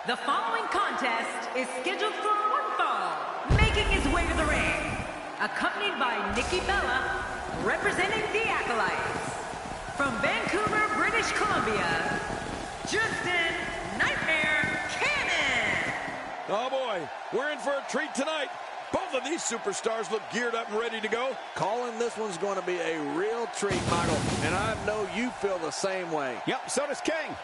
The following contest is scheduled for one fall. Making his way to the ring, accompanied by Nikki Bella, representing the Acolytes. From Vancouver, British Columbia, Justin Nightmare Cannon. Oh boy, we're in for a treat tonight. Both of these superstars look geared up and ready to go. Calling this one's going to be a real treat, Michael, and I know you feel the same way. Yep, so does King.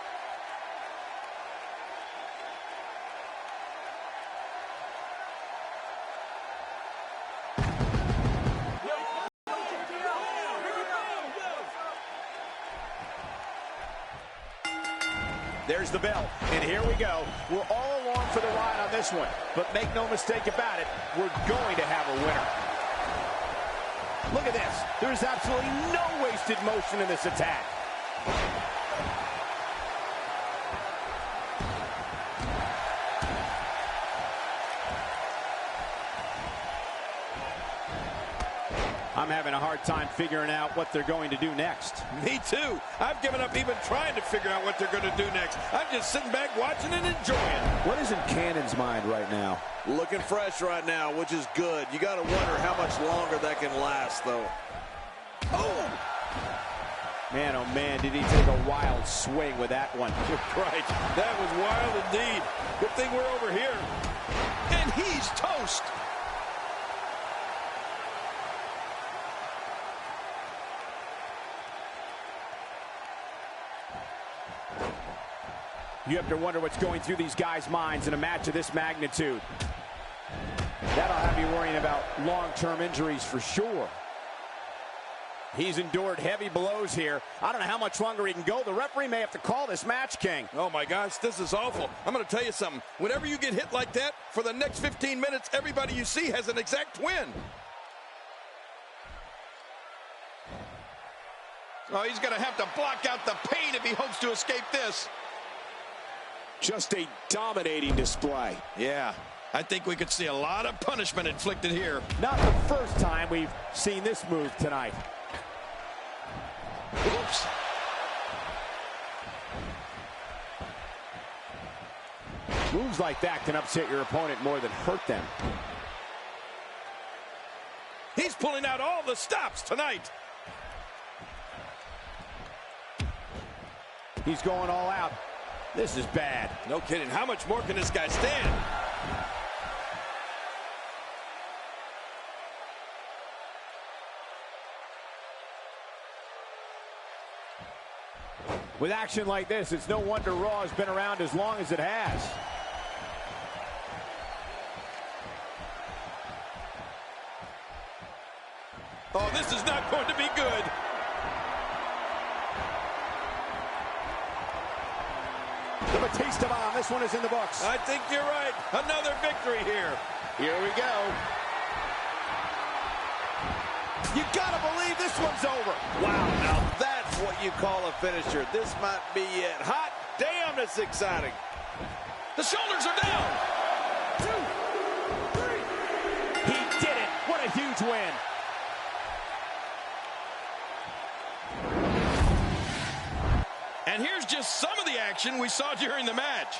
There's the bell, and here we go. We're all along for the ride on this one, but make no mistake about it, we're going to have a winner. Look at this. There's absolutely no wasted motion in this attack. I'm having a hard time figuring out what they're going to do next. Me too. I've given up even trying to figure out what they're going to do next. I'm just sitting back watching and enjoying. What is in Cannon's mind right now? Looking fresh right now, which is good. You got to wonder how much longer that can last, though. Oh! Man, oh man, did he take a wild swing with that one. Right. That was wild indeed. Good thing we're over here. And he's toast. You have to wonder what's going through these guys' minds in a match of this magnitude. That'll have you worrying about long-term injuries for sure. He's endured heavy blows here. I don't know how much longer he can go. The referee may have to call this match, King. Oh my gosh, this is awful. I'm going to tell you something. Whenever you get hit like that, for the next 15 minutes, everybody you see has an exact win. Oh, he's going to have to block out the pain if he hopes to escape this. Just a dominating display. Yeah, I think we could see a lot of punishment inflicted here. Not the first time we've seen this move tonight. Oops. Moves like that can upset your opponent more than hurt them. He's pulling out all the stops tonight. He's going all out. This is bad. No kidding. How much more can this guy stand? With action like this, it's no wonder Raw has been around as long as it has. Oh, this is not going to be good. The Batista bomb. This one is in the books. I think you're right. Another victory here. Here we go. You gotta believe this one's over. Wow, now that's what you call a finisher. This might be it. Hot damn, it's exciting. The shoulders are down. 2, 3. He did it. What a huge win. And here's just some of the action we saw during the match.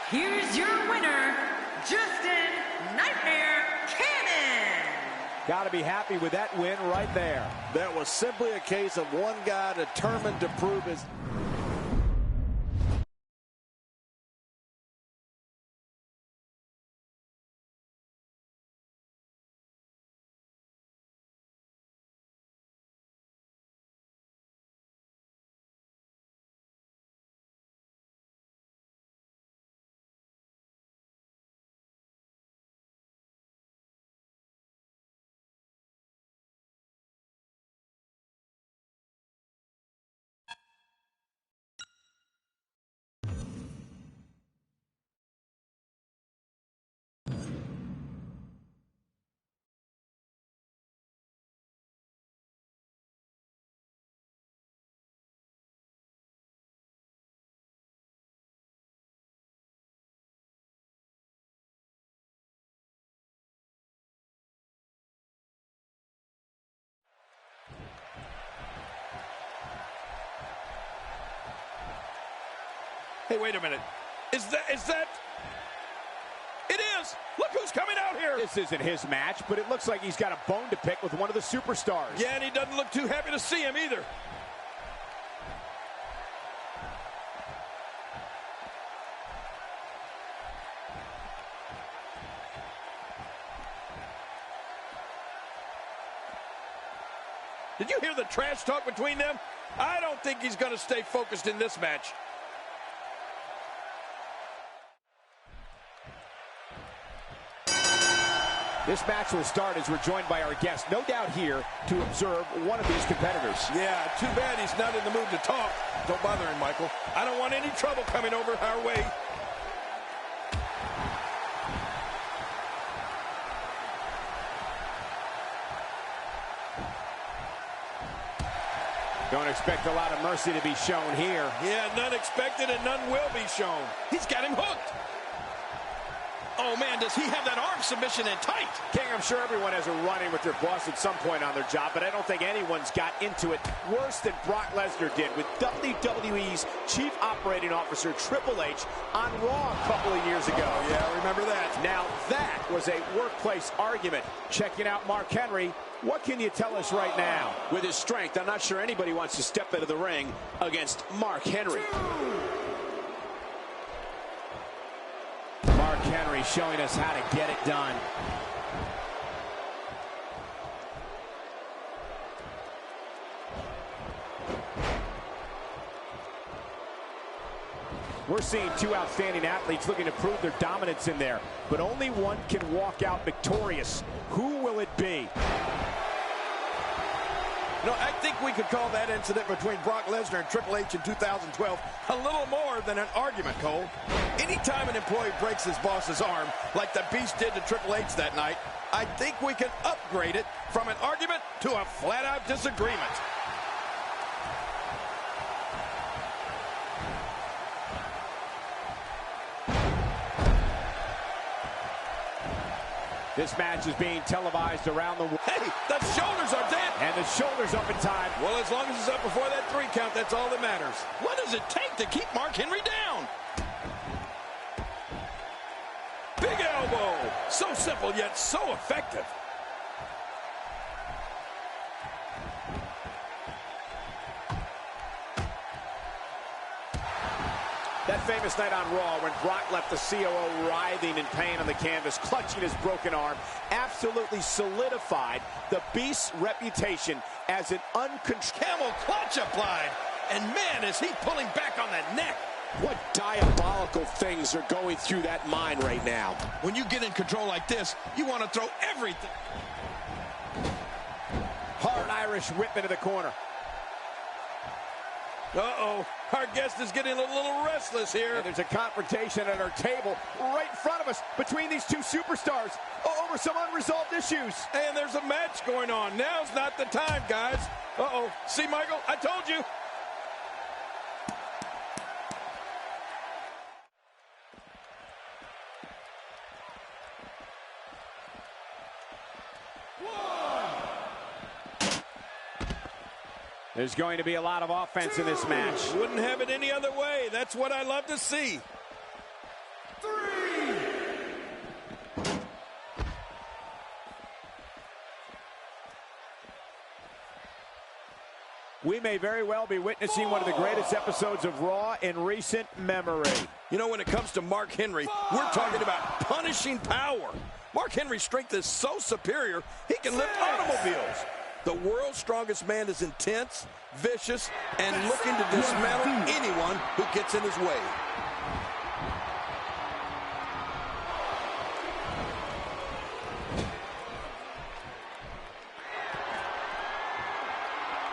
Here's your winner, Justin Nightmare Cannon. Got to be happy with that win right there. That was simply a case of one guy determined to prove his... Hey, wait a minute. Is that? It is. Look who's coming out here. This isn't his match, but it looks like he's got a bone to pick with one of the superstars. Yeah, and he doesn't look too happy to see him either. Did you hear the trash talk between them? I don't think he's going to stay focused in this match. This match will start as we're joined by our guest, no doubt here to observe one of these competitors. Yeah, too bad he's not in the mood to talk. Don't bother him, Michael. I don't want any trouble coming over our way. Don't expect a lot of mercy to be shown here. Yeah, none expected and none will be shown. He's got him hooked. Oh, man, does he have that arm submission in tight? King, I'm sure everyone has a run-in with their boss at some point on their job, but I don't think anyone's got into it worse than Brock Lesnar did with WWE's Chief Operating Officer Triple H on Raw a couple of years ago. Oh, yeah, I remember that. Now, that was a workplace argument. Checking out Mark Henry. What can you tell us right now? With his strength, I'm not sure anybody wants to step into the ring against Mark Henry. Mark Henry showing us how to get it done. We're seeing two outstanding athletes looking to prove their dominance in there, but only one can walk out victorious. Who will it be? No, I think we could call that incident between Brock Lesnar and Triple H in 2012 a little more than an argument, Cole. Anytime an employee breaks his boss's arm, like the Beast did to Triple H that night, I think we can upgrade it from an argument to a flat-out disagreement. This match is being televised around the world. Hey, the shoulders are dead. And the shoulder's up in time. Well, as long as it's up before that 3 count, that's all that matters. What does it take to keep Mark Henry down? Big elbow. So simple, yet so effective. That famous night on Raw when Brock left the COO writhing in pain on the canvas, clutching his broken arm, absolutely solidified the Beast's reputation as an uncontrolled Camel clutch applied. And man, is he pulling back on that neck. What diabolical things are going through that mind right now? When you get in control like this, you want to throw everything. Hard Irish whip into the corner. Uh-oh, our guest is getting a little restless here. And there's a confrontation at our table right in front of us between these two superstars over some unresolved issues. And there's a match going on. Now's not the time, guys. Uh-oh. See, Michael, I told you. There's going to be a lot of offense in this match. Wouldn't have it any other way. That's what I love to see. 3. We may very well be witnessing one of the greatest episodes of Raw in recent memory. You know, when it comes to Mark Henry, we're talking about punishing power. Mark Henry's strength is so superior, he can lift automobiles. The world's strongest man is intense, vicious, and looking to dismantle anyone who gets in his way.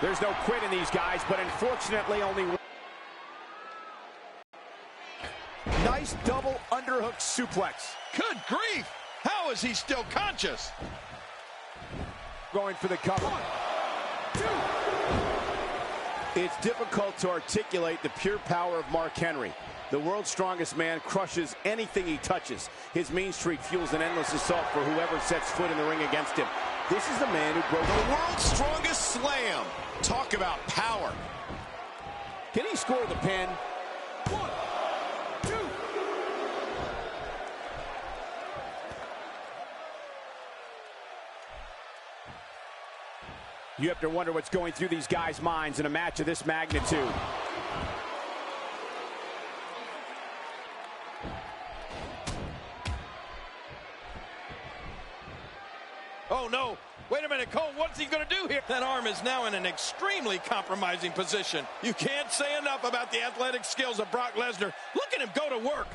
There's no quit in these guys, but unfortunately only one. Nice double underhook suplex. Good grief! How is he still conscious? Going for the cover. 1, 2. It's difficult to articulate the pure power of Mark Henry. The world's strongest man crushes anything he touches. His mean streak fuels an endless assault for whoever sets foot in the ring against him. This is the man who broke The world's strongest slam. Talk about power. Can he score the pin? 1, You have to wonder what's going through these guys' minds in a match of this magnitude. Oh, no. Wait a minute, Cole, what's he going to do here? That arm is now in an extremely compromising position. You can't say enough about the athletic skills of Brock Lesnar. Look at him go to work.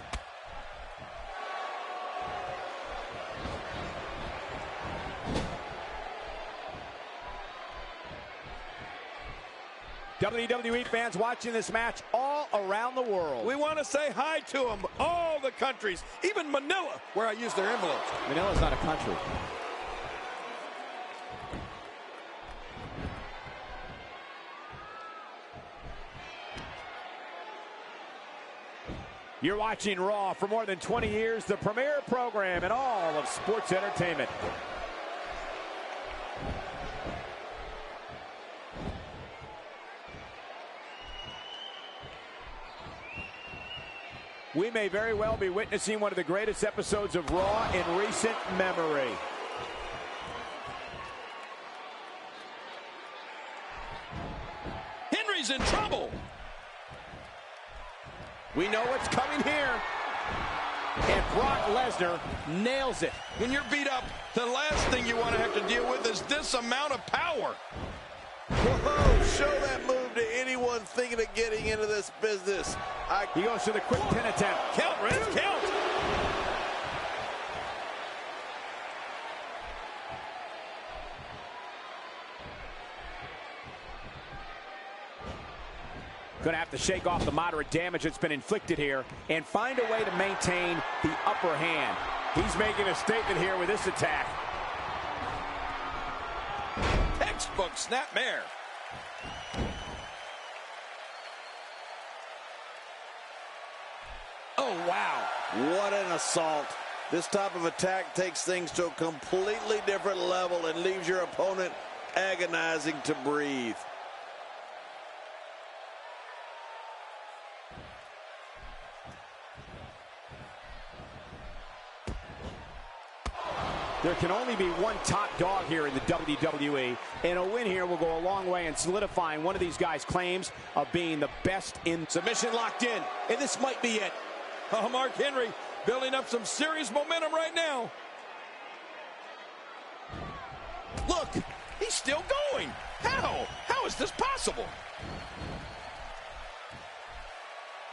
WWE fans watching this match all around the world. We want to say hi to them, all the countries, even Manila, where I use their envelopes. Manila's not a country. You're watching Raw. For more than 20 years, the premier program in all of sports entertainment. We may very well be witnessing one of the greatest episodes of Raw in recent memory. Henry's in trouble. We know what's coming here. And Brock Lesnar nails it. When you're beat up, the last thing you want to have to deal with is this amount of power. Whoa, show that move to anyone thinking of getting into this business. He goes to the quick pin attempt. Count, Reds, count. Going to have to shake off the moderate damage that's been inflicted here and find a way to maintain the upper hand. He's making a statement here with this attack. Textbook snapmare. Oh, wow. What an assault. This type of attack takes things to a completely different level and leaves your opponent agonizing to breathe. There can only be one top dog here in the WWE, and a win here will go a long way in solidifying one of these guys' claims of being the best in. Submission locked in, and this might be it. Oh, Mark Henry building up some serious momentum right now. Look, he's still going. How? How is this possible?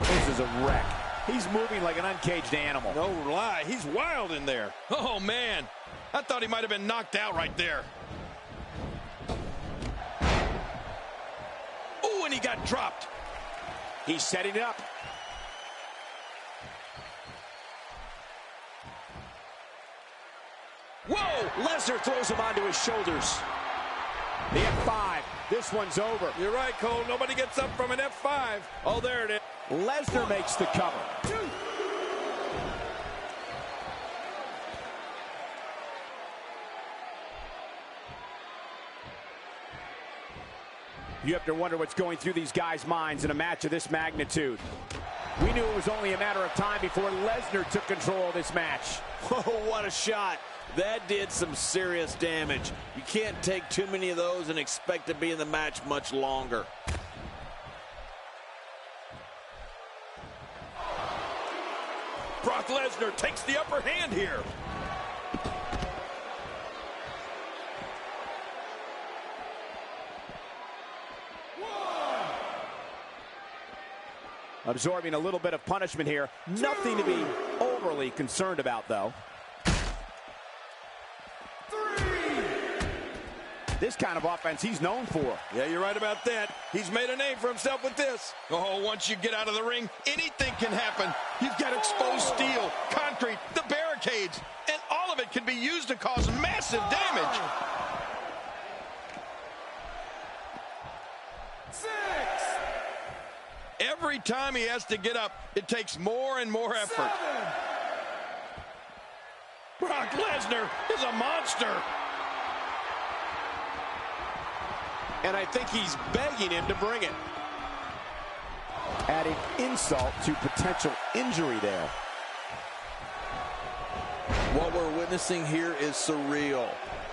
This is a wreck. He's moving like an uncaged animal. No lie, he's wild in there. Oh, man. I thought he might have been knocked out right there. Oh, and he got dropped. He's setting it up. Whoa! Lesnar throws him onto his shoulders. The F5. This one's over. You're right, Cole. Nobody gets up from an F5. Oh, there it is. Lesnar makes the cover. You have to wonder what's going through these guys' minds in a match of this magnitude. We knew it was only a matter of time before Lesnar took control of this match. Oh, what a shot. That did some serious damage. You can't take too many of those and expect to be in the match much longer. Brock Lesnar takes the upper hand here. Absorbing a little bit of punishment here. Nothing to be overly concerned about, though. This kind of offense he's known for. Yeah, you're right about that. He's made a name for himself with this. Oh, once you get out of the ring, anything can happen. You've got exposed steel, concrete, the barricades, and all of it can be used to cause massive damage. 6. Every time he has to get up, it takes more and more effort. 7. Brock Lesnar is a monster. And I think he's begging him to bring it. Adding insult to potential injury there. What we're witnessing here is surreal.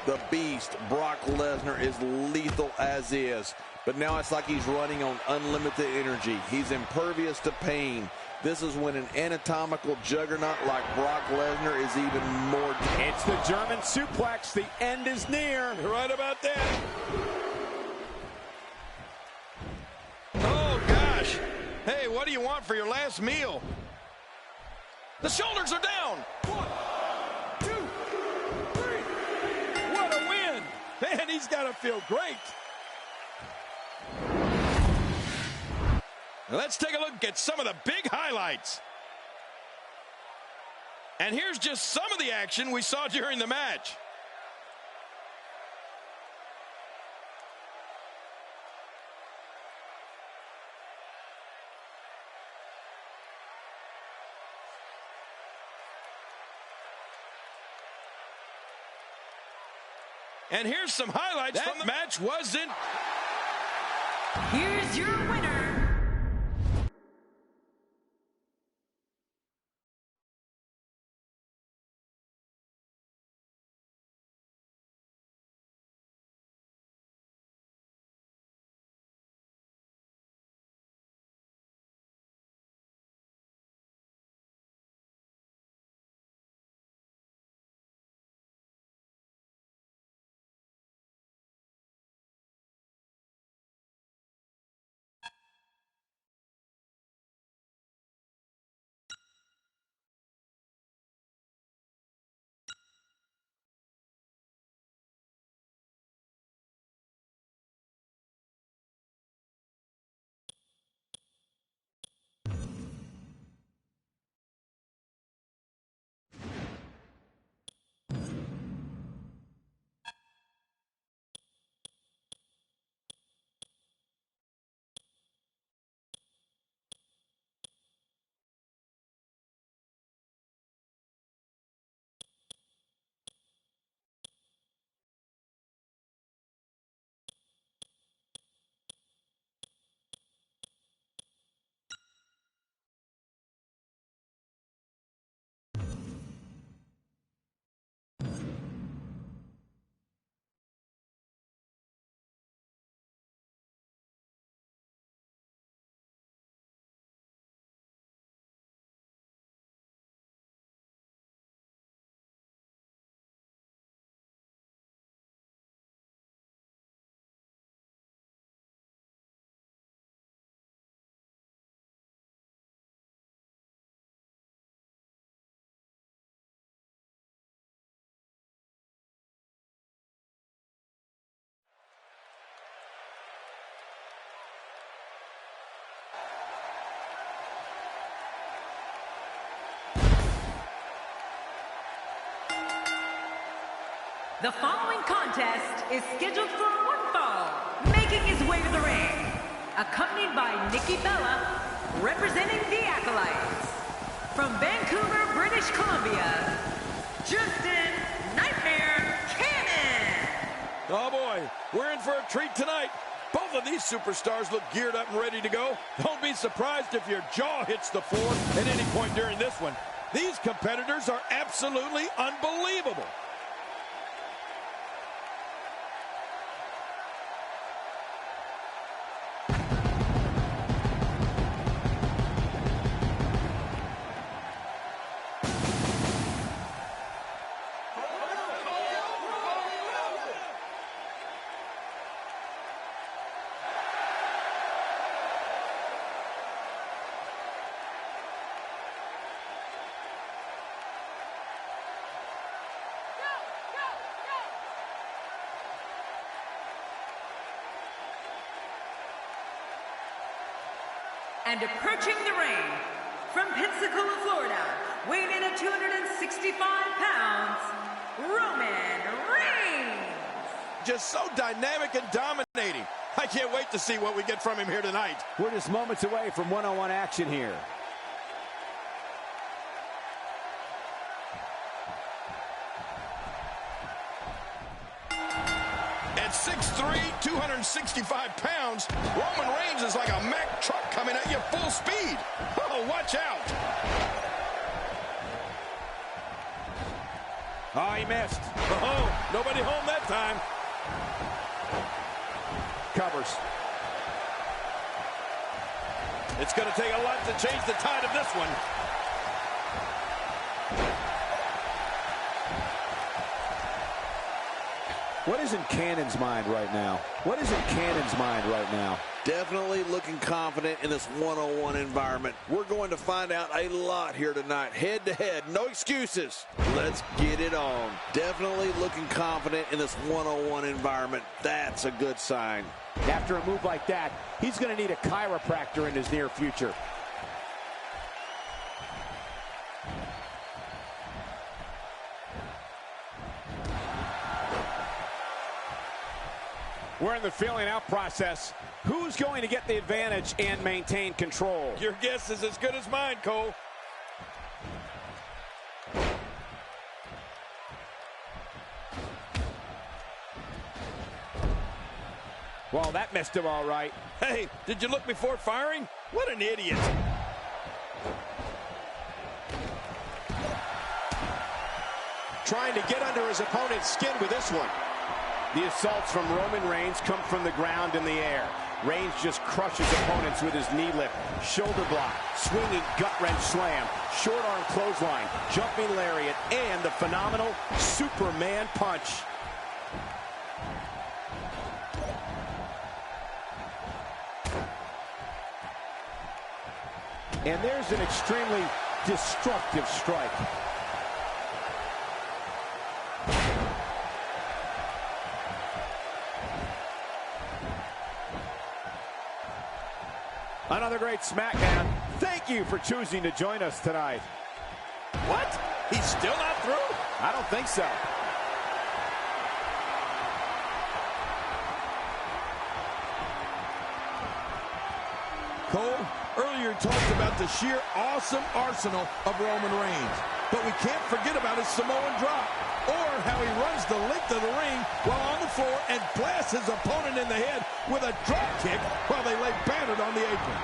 The Beast, Brock Lesnar, is lethal as is. But now it's like he's running on unlimited energy. He's impervious to pain. This is when an anatomical juggernaut like Brock Lesnar is even more. It's the German suplex. The end is near. You're right about that. Oh, gosh. Hey, what do you want for your last meal? The shoulders are down. 1, 2, 3. What a win. Man, he's got to feel great. Let's take a look at some of the big highlights. And here's just some of the action we saw during the match. And here's some highlights from the match. Wasn't. Here's your winner. The following contest is scheduled for one fall, making his way to the ring, accompanied by Nikki Bella, representing the Acolytes. From Vancouver, British Columbia, Justin Nightmare Cannon. Oh boy, we're in for a treat tonight. Both of these superstars look geared up and ready to go. Don't be surprised if your jaw hits the floor at any point during this one. These competitors are absolutely unbelievable. And approaching the ring, from Pensacola, Florida, weighing in at 265 pounds, Roman Reigns. Just so dynamic and dominating. I can't wait to see what we get from him here tonight. We're just moments away from one-on-one action here. At 6'3", 265 pounds, Roman Reigns is like a Mack truck coming at you full speed. Oh, watch out. Oh, he missed. Oh, Nobody home that time. Covers. It's going to take a lot to change the tide of this one. What is in Cannon's mind right now? What is in Cannon's mind right now? Definitely looking confident in this one-on-one environment. We're going to find out a lot here tonight. Head-to-head, no excuses. Let's get it on. Definitely looking confident in this one-on-one environment. That's a good sign. After a move like that, he's going to need a chiropractor in his near future. We're in the feeling out process. Who's going to get the advantage and maintain control? Your guess is as good as mine, Cole. Well, that missed him all right. Hey, did you look before firing? What an idiot. Trying to get under his opponent's skin with this one. The assaults from Roman Reigns come from the ground in the air. Reigns just crushes opponents with his knee lift, shoulder block, swinging gut-wrench slam, short arm clothesline, jumping lariat, and the phenomenal Superman punch. And there's an extremely destructive strike. Another great SmackDown. Thank you for choosing to join us tonight. What? He's still not through? I don't think so. Cole, earlier talked about the sheer awesome arsenal of Roman Reigns. But we can't forget about his Samoan drop, or how he runs the length of the ring while on the floor and blasts his opponent in the head with a drop kick while they lay battered on the apron.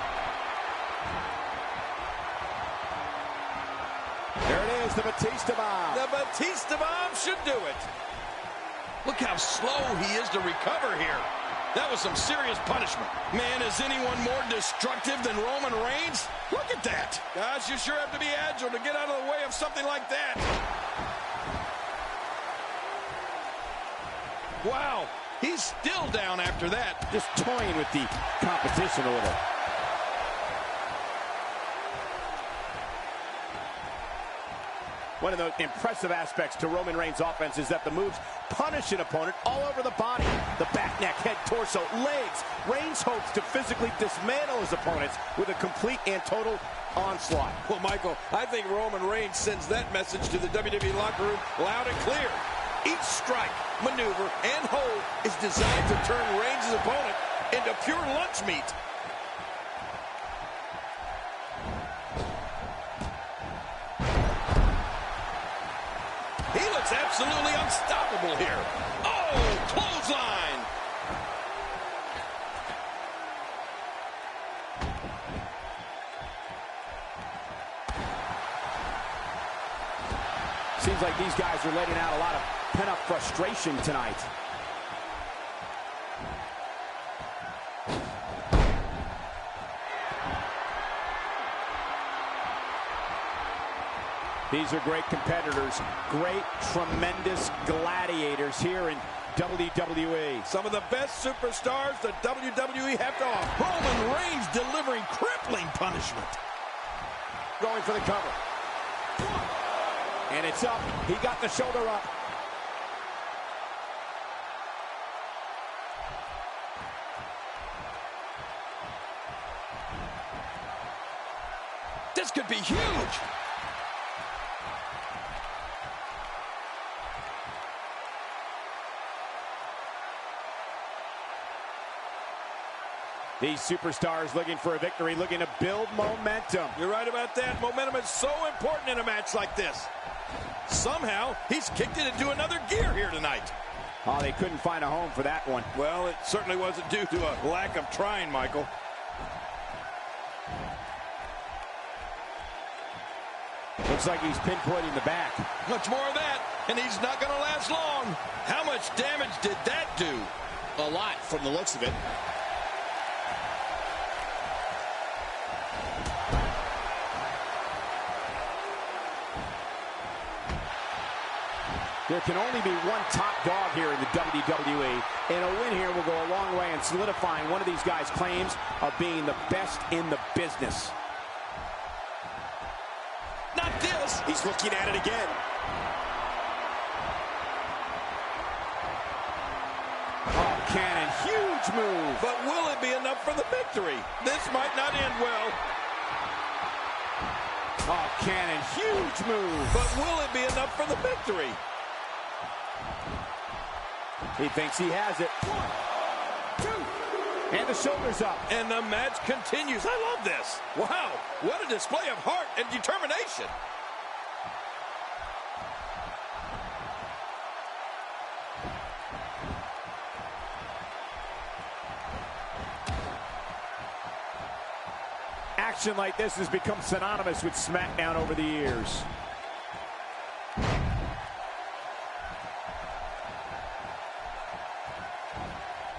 There it is, the Batista bomb. The Batista bomb should do it. Look how slow he is to recover here. That was some serious punishment. Man, is anyone more destructive than Roman Reigns? Look at that. Gosh, you sure have to be agile to get out of the way of something like that. Wow, he's still down after that. Just toying with the competition a little. One of the impressive aspects to Roman Reigns' offense is that the moves punish an opponent all over the body. The back, neck, head, torso, legs. Reigns hopes to physically dismantle his opponents with a complete and total onslaught. Well, Michael, I think Roman Reigns sends that message to the WWE locker room loud and clear. Each strike, maneuver, and hold is designed to turn Reigns' opponent into pure lunch meat. He looks absolutely unstoppable here. Oh, clothesline. Seems like these guys are letting out a lot of pent-up frustration tonight. These are great competitors, great, tremendous gladiators here in WWE. Some of the best superstars that WWE have to offer. Roman Reigns delivering crippling punishment. Going for the cover. And it's up. He got the shoulder up. This could be huge. These superstars looking for a victory, looking to build momentum. You're right about that. Momentum is so important in a match like this. Somehow, he's kicked it into another gear here tonight. Oh, they couldn't find a home for that one. Well, it certainly wasn't due to a lack of trying, Michael. Looks like he's pinpointing the back. Much more of that. and he's not going to last long. How much damage did that do? A lot from the looks of it. There can only be one top dog here in the WWE, and a win here will go a long way in solidifying one of these guys' claims of being the best in the business. Not this. He's looking at it again. Oh, Cannon, huge move. But will it be enough for the victory? This might not end well. Oh, Cannon, huge move. But will it be enough for the victory? He thinks he has it. 1, 2. And the shoulders up. And the match continues. I love this. Wow, what a display of heart and determination. Action like this has become synonymous with SmackDown over the years.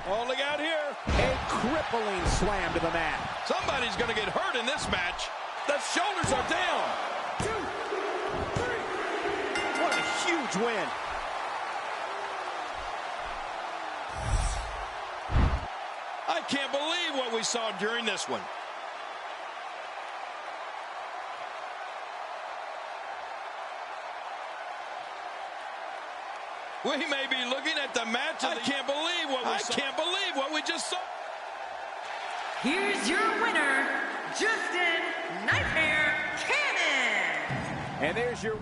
Oh, look out here. A crippling slam to the mat. Somebody's going to get hurt in this match. The shoulders are down. 2, 3. What a huge win. I can't believe what we saw during this one. We may be looking at the match. I can't believe what we saw. I can't believe what we just saw. Here's your winner, Justin Nightmare Cannon. And there's your...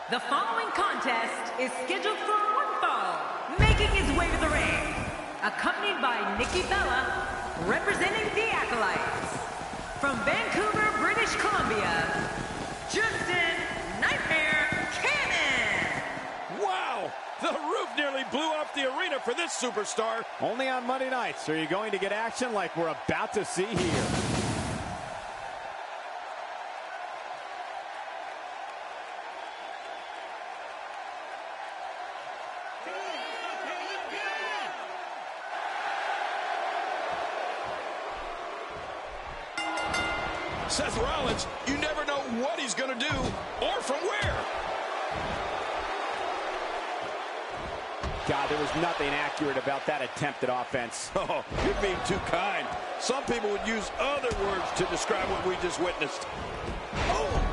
The following contest is scheduled for one fall, making his way to the ring, accompanied by Nikki Bella, representing the Acolytes. From Vancouver, British Columbia, Justin Nightmare Cannon. Wow, the roof nearly blew off the arena for this superstar. Only on Monday nights are you going to get action like we're about to see here. Seth Rollins, you never know what he's going to do or from where. God, there was nothing accurate about that attempt at offense. Oh, you're being too kind. Some people would use other words to describe what we just witnessed. Oh!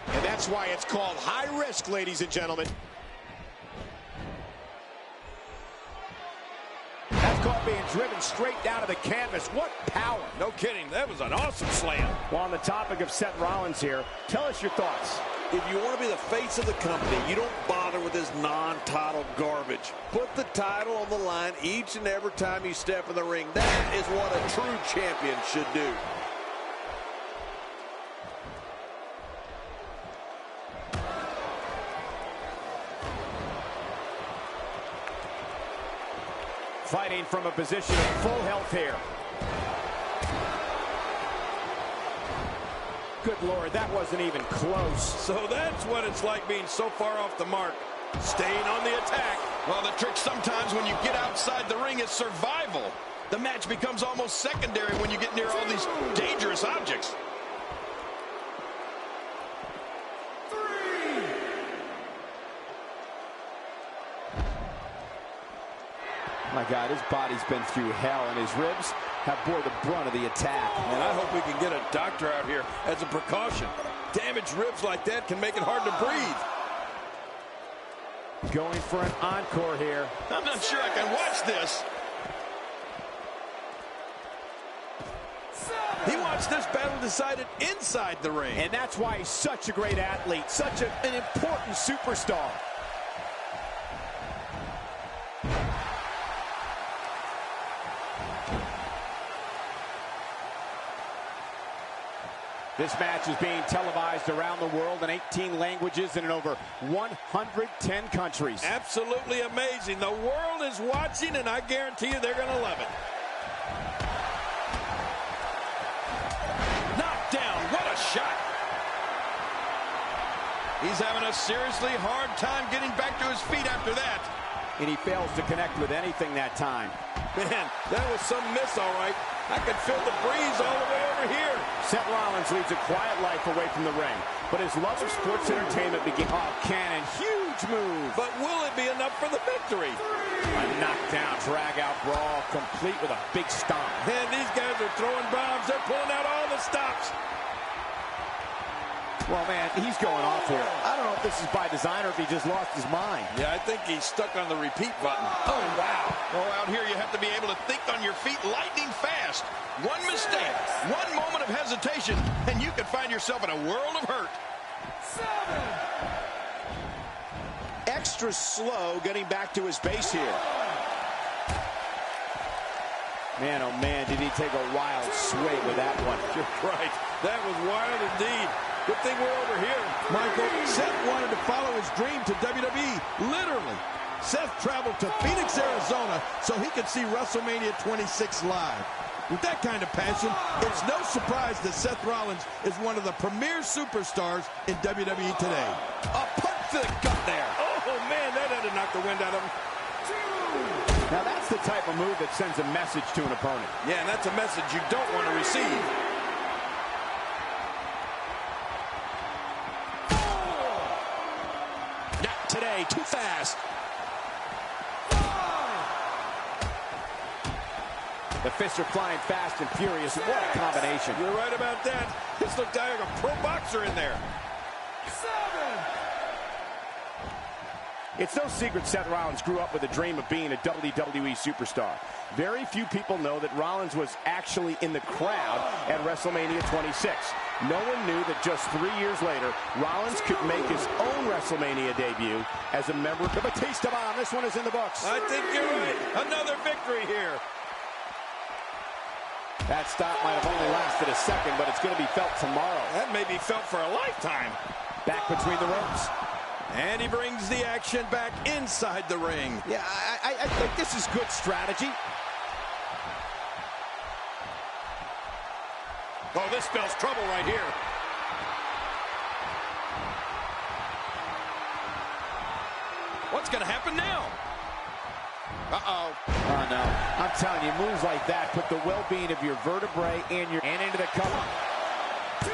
And that's why it's called high risk, ladies and gentlemen. That's called being driven straight down to the canvas. What power. No kidding. That was an awesome slam. Well, on the topic of Seth Rollins here, tell us your thoughts. If you want to be the face of the company, you don't bother with this non-title garbage. Put the title on the line each and every time you step in the ring. That is what a true champion should do. Fighting from a position of full health here. Good Lord, that wasn't even close. So that's what it's like being so far off the mark. Staying on the attack. Well, the trick sometimes when you get outside the ring is survival. The match becomes almost secondary when you get near all these dangerous objects. My God, his body's been through hell, and his ribs have bore the brunt of the attack. And I hope we can get a doctor out here as a precaution. Damaged ribs like that can make it hard to breathe. Going for an encore here. I'm not sure I can watch this. He wants this battle decided inside the ring. And that's why he's such a great athlete, such an important superstar. This match is being televised around the world in 18 languages and in over 110 countries. Absolutely amazing. The world is watching, and I guarantee you they're going to love it. Knocked down. What a shot. He's having a seriously hard time getting back to his feet after that. And he fails to connect with anything that time. Man, that was some miss, all right. I could feel the breeze all the way over here. Seth Rollins leads a quiet life away from the ring, but his love of sports entertainment begins. Oh, cannon, huge move. But will it be enough for the victory? A knockdown, drag-out brawl, complete with a big stomp. Man, these guys are throwing bombs. They're pulling out all the stops. Well, man, he's going off here. I don't know if this is by design or if he just lost his mind. Yeah, I think he's stuck on the repeat button. Oh, wow. Oh, out here you have to be able to think on your feet lightning fast. One mistake, one moment of hesitation, and you could find yourself in a world of hurt. 7. Extra slow getting back to his base here. Man, oh man, did he take a wild swing with that one. You're right. That was wild indeed. Good thing we're over here. Michael, Seth wanted to follow his dream to WWE, literally. Seth traveled to Phoenix, Arizona, so he could see WrestleMania 26 live. With that kind of passion, it's no surprise that Seth Rollins is one of the premier superstars in WWE today. A punch to the gut there. Oh, man, that had to knock the wind out of him. Now, that's the type of move that sends a message to an opponent. Yeah, and that's a message you don't want to receive. Not today, too fast. The fists are flying fast and furious. What a combination. You're right about that. This looked like a pro boxer in there. 7. It's no secret Seth Rollins grew up with a dream of being a WWE superstar. Very few people know that Rollins was actually in the crowd at WrestleMania 26. No one knew that just 3 years later, Rollins could make his own WrestleMania debut as a member of Batista Bomb. This one is in the books. I think you're right. Another victory here. That stop might have only lasted a second, but it's going to be felt tomorrow. That may be felt for a lifetime. Back between the ropes. And he brings the action back inside the ring. Yeah, I think this is good strategy. Oh, this spells trouble right here. What's going to happen now? Uh-oh. Oh, no. I'm telling you, moves like that put the well-being of your vertebrae and into the cover. 2.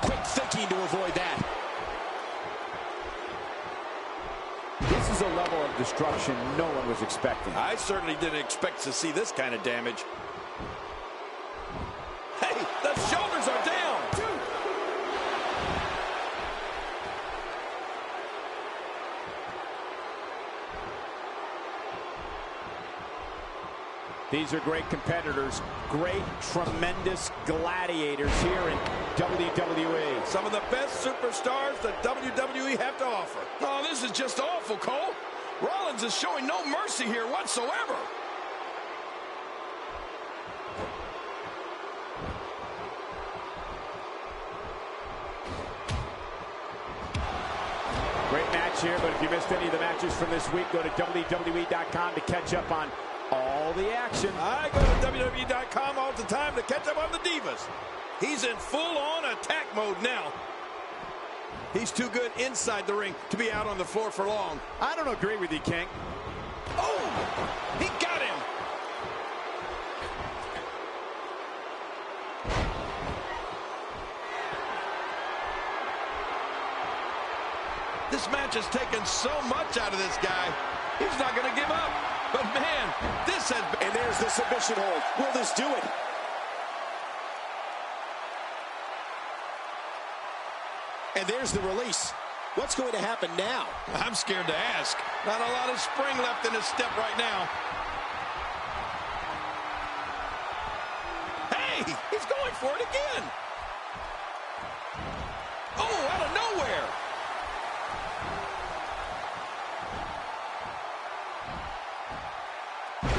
Quick thinking to avoid that. This is a level of destruction no one was expecting. I certainly didn't expect to see this kind of damage. Hey, the shoulders are down. 2. These are great competitors, great, tremendous gladiators here in WWE. Some of the best superstars that WWE have to offer. Oh, this is just awful, Cole. Rollins is showing no mercy here whatsoever. Great match here, but if you missed any of the matches from this week, go to WWE.com to catch up on all the action. I go to WWE.com all the time to catch up on the Divas. He's in full-on attack mode now. He's too good inside the ring to be out on the floor for long. I don't agree with you, King. Oh, he got him. This match has taken so much out of this guy. He's not going to give up. But, man, this has been... And there's the submission hold. Will this do it? And there's the release. What's going to happen now? I'm scared to ask. Not a lot of spring left in his step right now. Hey, he's going for it again. Oh, out of nowhere.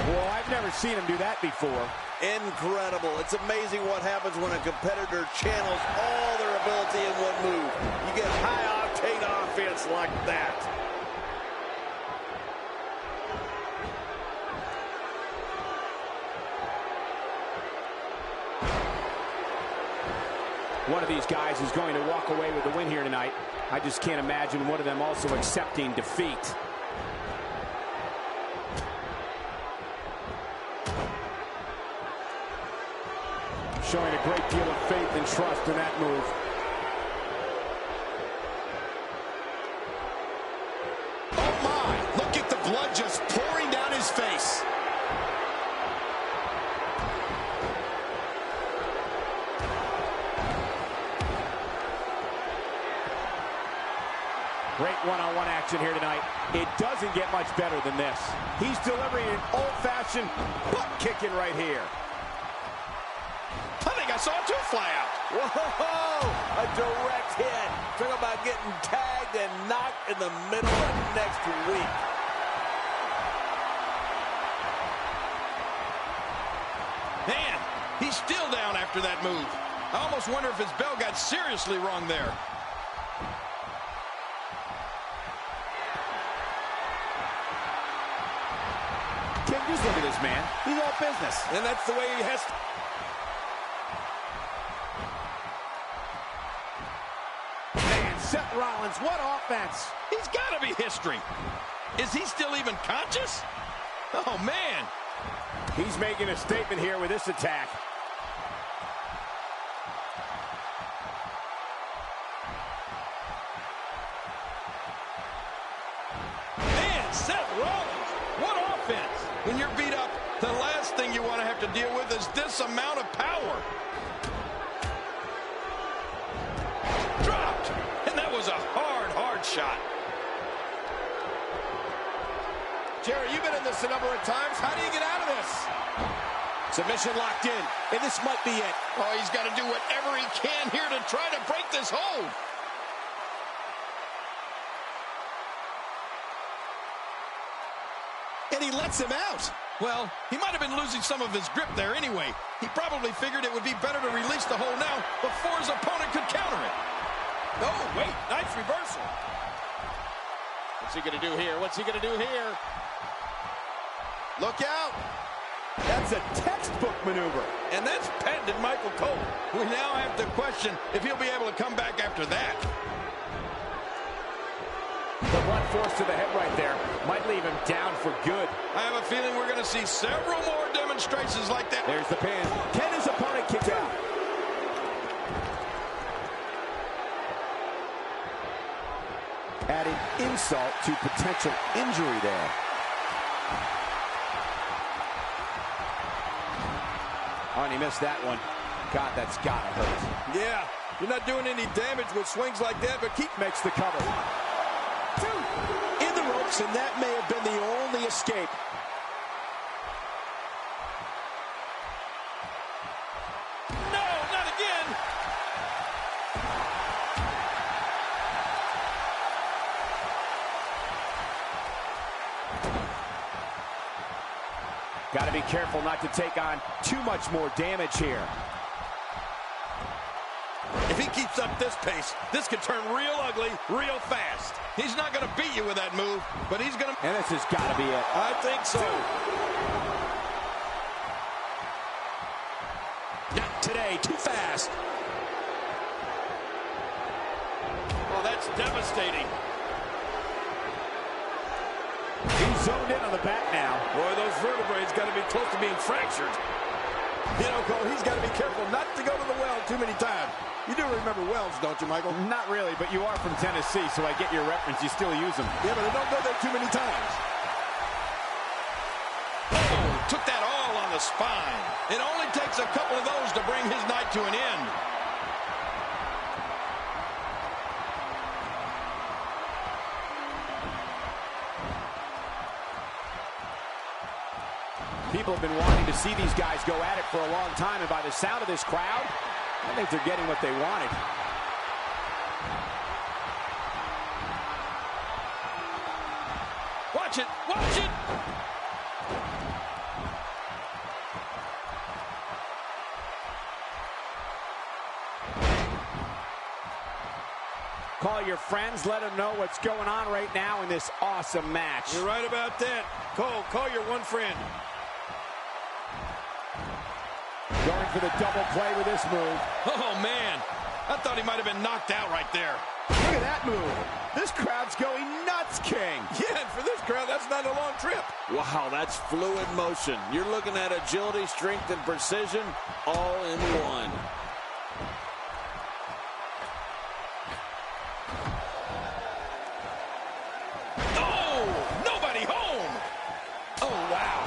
Well, I've never seen him do that before. Incredible. It's amazing what happens when a competitor channels all their ability in one move. You get high-octane offense like that. One of these guys is going to walk away with the win here tonight. I just can't imagine one of them also accepting defeat. Showing a great deal of faith and trust in that move. Oh, my. Look at the blood just pouring down his face. Great one-on-one action here tonight. It doesn't get much better than this. He's delivering an old-fashioned butt kicking right here. I think I saw two fly out. Whoa! A direct hit. Talk about getting tagged and knocked in the middle of next week. Man, he's still down after that move. I almost wonder if his bell got seriously wrong there. Ken, just look at this man. He's all business. And that's the way he has to. Seth Rollins, what offense? He's got to be history. Is he still even conscious? Oh, man. He's making a statement here with this attack. Man, Seth Rollins, what offense. When you're beat up, the last thing you want to have to deal with is this amount of power. Dropped. And that was a hard shot. Jerry, you've been in this a number of times. How do you get out of this? Submission locked in, and this might be it. Oh, he's got to do whatever he can here to try to break this hold. And he lets him out. Well, he might have been losing some of his grip there anyway. He probably figured it would be better to release the hold now before his opponent could counter it. Oh, wait, nice reversal. What's he going to do here? What's he going to do here? Look out. That's a textbook maneuver. And that's patented Michael Cole. We now have to question if he'll be able to come back after that. blunt force to the head right there. Might leave him down for good. I have a feeling we're going to see several more demonstrations like that. There's the pin. Can his opponent kick out? Adding insult to potential injury there. Oh, and he missed that one. God, that's gotta hurt. Yeah, you're not doing any damage with swings like that, but keep Makes the cover. In the ropes, and that may have been the only escape. No, not again. Got to be careful not to take on too much more damage here. If he keeps up this pace, this could turn real ugly real fast. He's not going to beat you with that move, but he's going to... And this has got to be it. I think so. Not today, too fast. Oh, that's devastating. He's zoned in on the back now. Boy, those vertebrae got to be close to being fractured. You know, Cole, he's got to be careful not to go to the well too many times. You do remember wells, don't you, Michael? Not really, but you are from Tennessee, so I get your reference. You still use them. Yeah, but they don't go there too many times. Oh, took that all on the spine. It only takes a couple of those to bring his night to an end. People have been wanting to see these guys go at it for a long time, and by the sound of this crowd, I think they're getting what they wanted. Watch it! Watch it! Call your friends, let them know what's going on right now in this awesome match. You're right about that. Cole, call your one friend. Going for the double play with this move. Oh, man. I thought he might have been knocked out right there. Look at that move. This crowd's going nuts, King. Yeah, and for this crowd, that's not a long trip. Wow, that's fluid motion. You're looking at agility, strength, and precision all in one. Oh, nobody home. Oh, wow.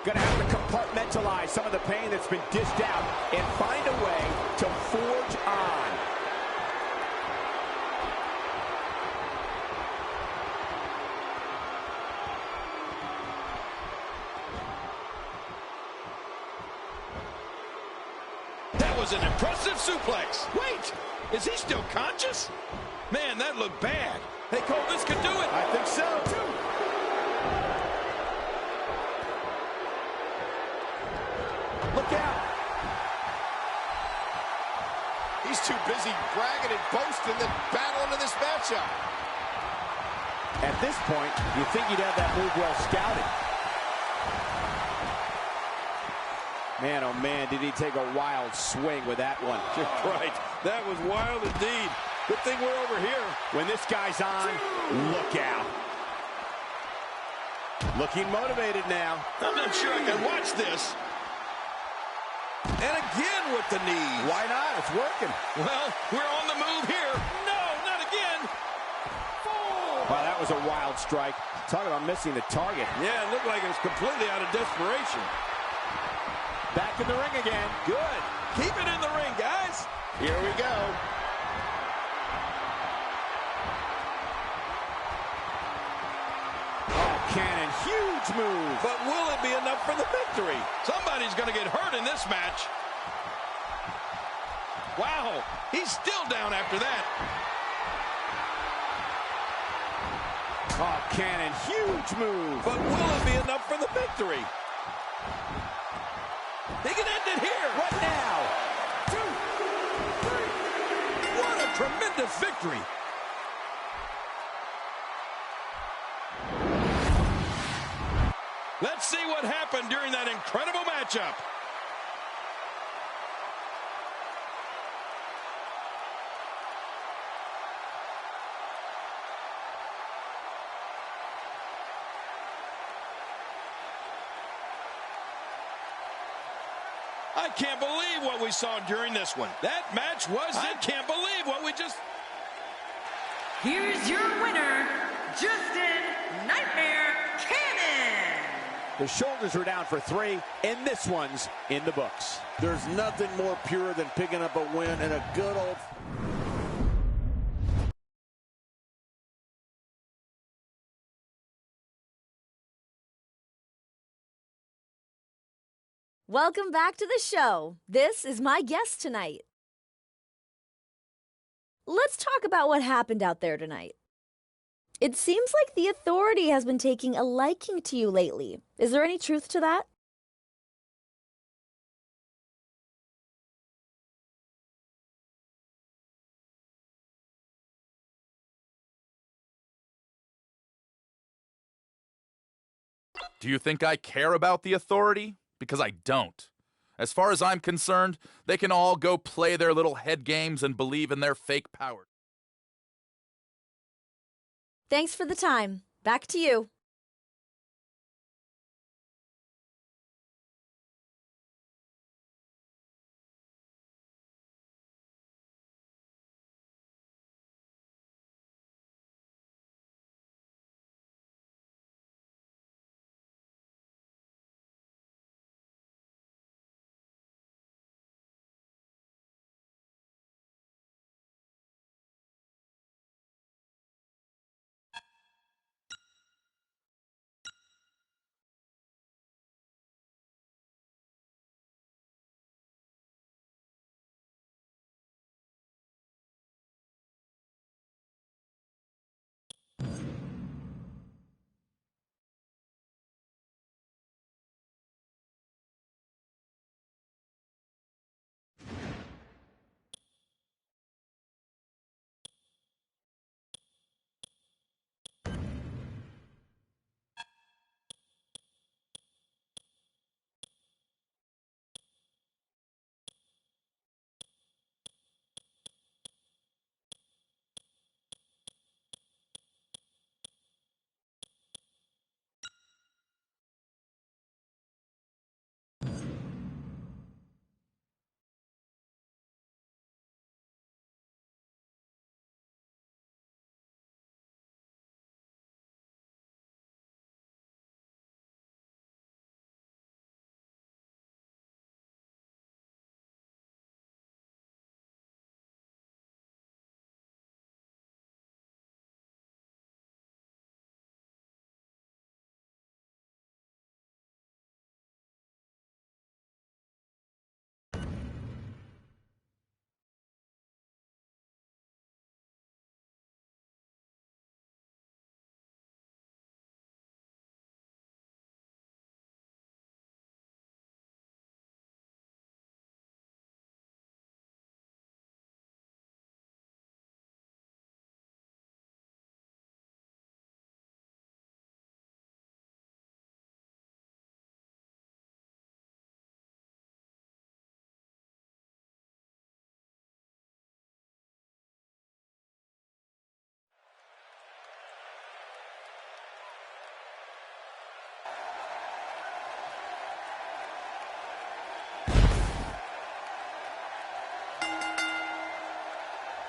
Gonna have to compartmentalize some of the pain that's been dished out and find a way to forge on. That was an impressive suplex. Wait, is he still conscious? Man, that looked bad. Hey, Cole, this could do it. I think so, too. Look out. He's too busy bragging and boasting than battling in this matchup. At this point, you think you'd have that move well scouted. Man, oh man, did he take a wild swing with that one. You're right. That was wild indeed. Good thing we're over here. When this guy's on, look out. Looking motivated now. I'm not sure I can watch this. And again with the knees. Why not? It's working. Well, we're on the move here. No, not again. Wow, that was a wild strike. Talk about missing the target. Yeah, it looked like it was completely out of desperation. Back in the ring again. Good. Keep it in the ring, guys. Here we go. Oh, Cannon, huge move. But will it be enough for the victory? Somebody's going to get hurt in this match. Wow, he's still down after that. Oh, Cannon, huge move. But will it be enough for the victory? He can end it here. What now? 2, 3. What a tremendous victory. Let's see what happened during that incredible matchup. I can't believe what we saw during this one. That match was I can't believe what we just... Here's your winner, Justin Nightmare Cannon. The shoulders were down for 3, and this one's in the books. There's nothing more pure than picking up a win and a good old... Welcome back to the show. This is my guest tonight. Let's talk about what happened out there tonight. It seems like the Authority has been taking a liking to you lately. Is there any truth to that? Do you think I care about the Authority? Because I don't. As far as I'm concerned, they can all go play their little head games and believe in their fake power. Thanks for the time. Back to you.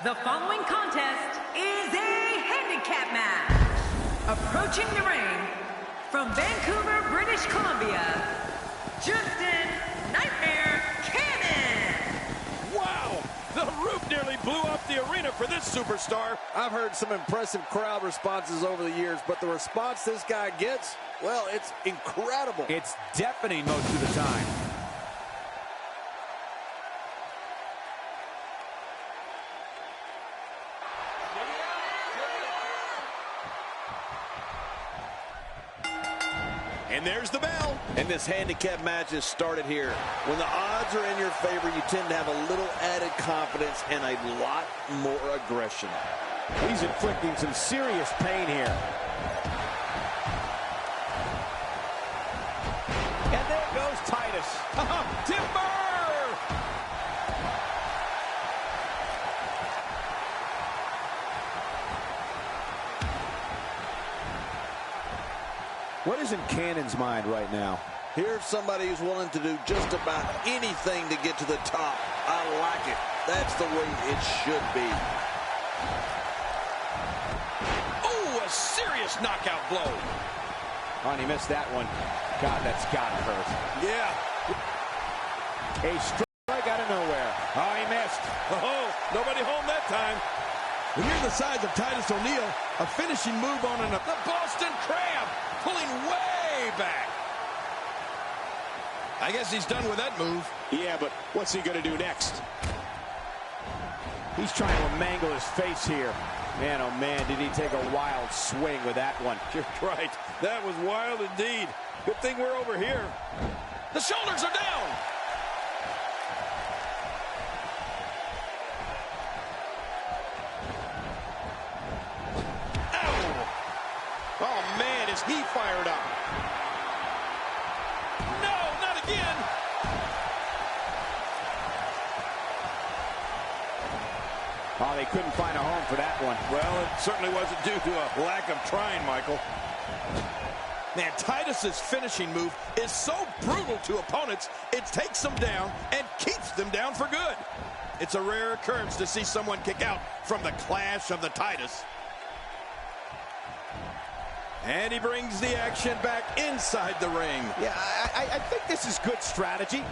The following contest is a handicap match. Approaching the ring from Vancouver, British Columbia, Justin Nightmare Cannon. Wow! The roof nearly blew up the arena for this superstar. I've heard some impressive crowd responses over the years, but the response this guy gets, well, it's incredible. It's deafening most of the time. And there's the bell. And this handicap match is started here. When the odds are in your favor, you tend to have a little added confidence and a lot more aggression. He's inflicting some serious pain here. Titus. Timber! What is in Cannon's mind right now? Here's somebody who's willing to do just about anything to get to the top. I like it. That's the way it should be. Oh, a serious knockout blow. Oh, and he missed that one. God, that's gotta hurt. Yeah. A strike out of nowhere. Oh, he missed. Oh, nobody home that time. When you're the size of Titus O'Neil, a finishing move on the Boston Crab, pulling way back. I guess he's done with that move. Yeah, but what's he going to do next? He's trying to mangle his face here. Man, oh man, did he take a wild swing with that one. You're right. That was wild indeed. Good thing we're over here. The shoulders are down. Ow! Oh, man, is he fired up. No, not again. Oh, they couldn't find a home for that one. Well, it certainly wasn't due to a lack of trying, Michael. Man, Titus's finishing move is so brutal to opponents, it takes them down and keeps them down for good. It's a rare occurrence to see someone kick out from the clash of the Titus. And he brings the action back inside the ring. Yeah, I think this is good strategy.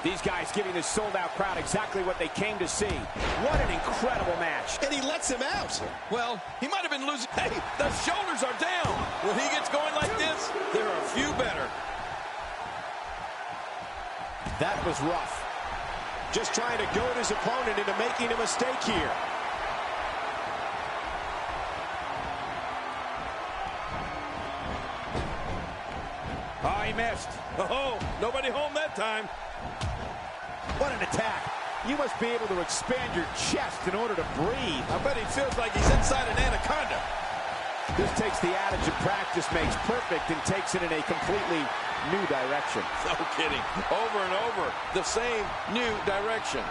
These guys giving this sold-out crowd exactly what they came to see. What an incredible match. And he lets him out. Well, he might have been losing. Hey, the shoulders are down. When he gets going like this, there are a few better. That was rough. Just trying to goad his opponent into making a mistake here. Oh, he missed. Oh, nobody home that time. What an attack. You must be able to expand your chest in order to breathe. I bet he feels like he's inside an anaconda. This takes the adage of practice makes perfect and takes it in a completely new direction. No kidding. Over and over, the same new direction.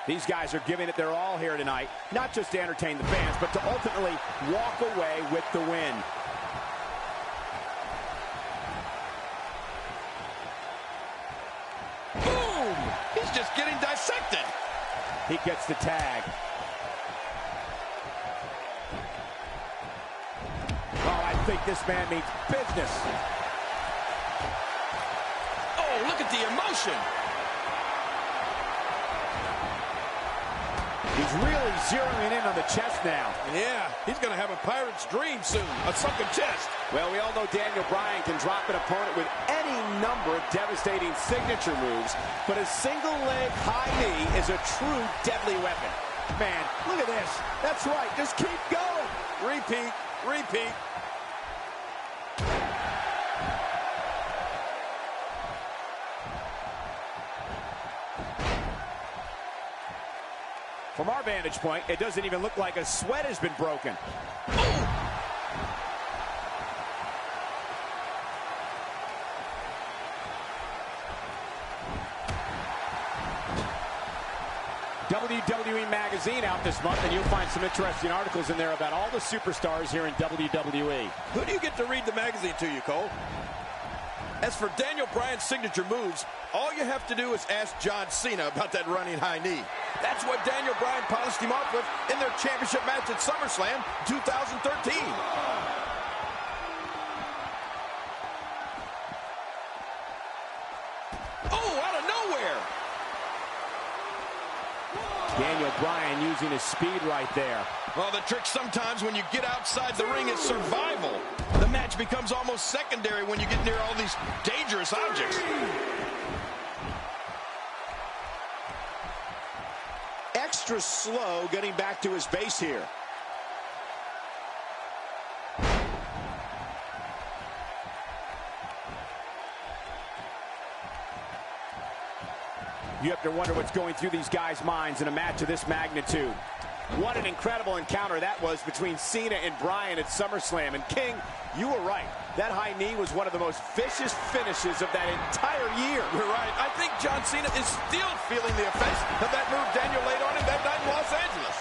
These guys are giving it their all here tonight, not just to entertain the fans, but to ultimately walk away with the win. Boom! He's just getting dissected. He gets the tag. Oh, I think this man means business. Oh, look at the emotion. He's really zeroing in on the chest now. Yeah, he's going to have a pirate's dream soon, a sunken chest. Well, we all know Daniel Bryan can drop an opponent with any number of devastating signature moves, but a single leg high knee is a true deadly weapon. Man, look at this. That's right. Just keep going. Repeat, repeat. From our vantage point, it doesn't even look like a sweat has been broken. WWE Magazine out this month, and you'll find some interesting articles in there about all the superstars here in WWE. Who do you get to read the magazine to you, Cole? As for Daniel Bryan's signature moves, all you have to do is ask John Cena about that running high knee. That's what Daniel Bryan polished him off with in their championship match at SummerSlam 2013. Oh, out of nowhere! Daniel Bryan using his speed right there. Well, the trick sometimes when you get outside the ring is survival. The match becomes almost secondary when you get near all these dangerous objects. Extra slow getting back to his base here. You have to wonder what's going through these guys' minds in a match of this magnitude. What an incredible encounter that was between Cena and Bryan at SummerSlam. And King, you were right. That high knee was one of the most vicious finishes of that entire year. You're right. I think John Cena is still feeling the effects of that move Daniel laid on him that night in Los Angeles.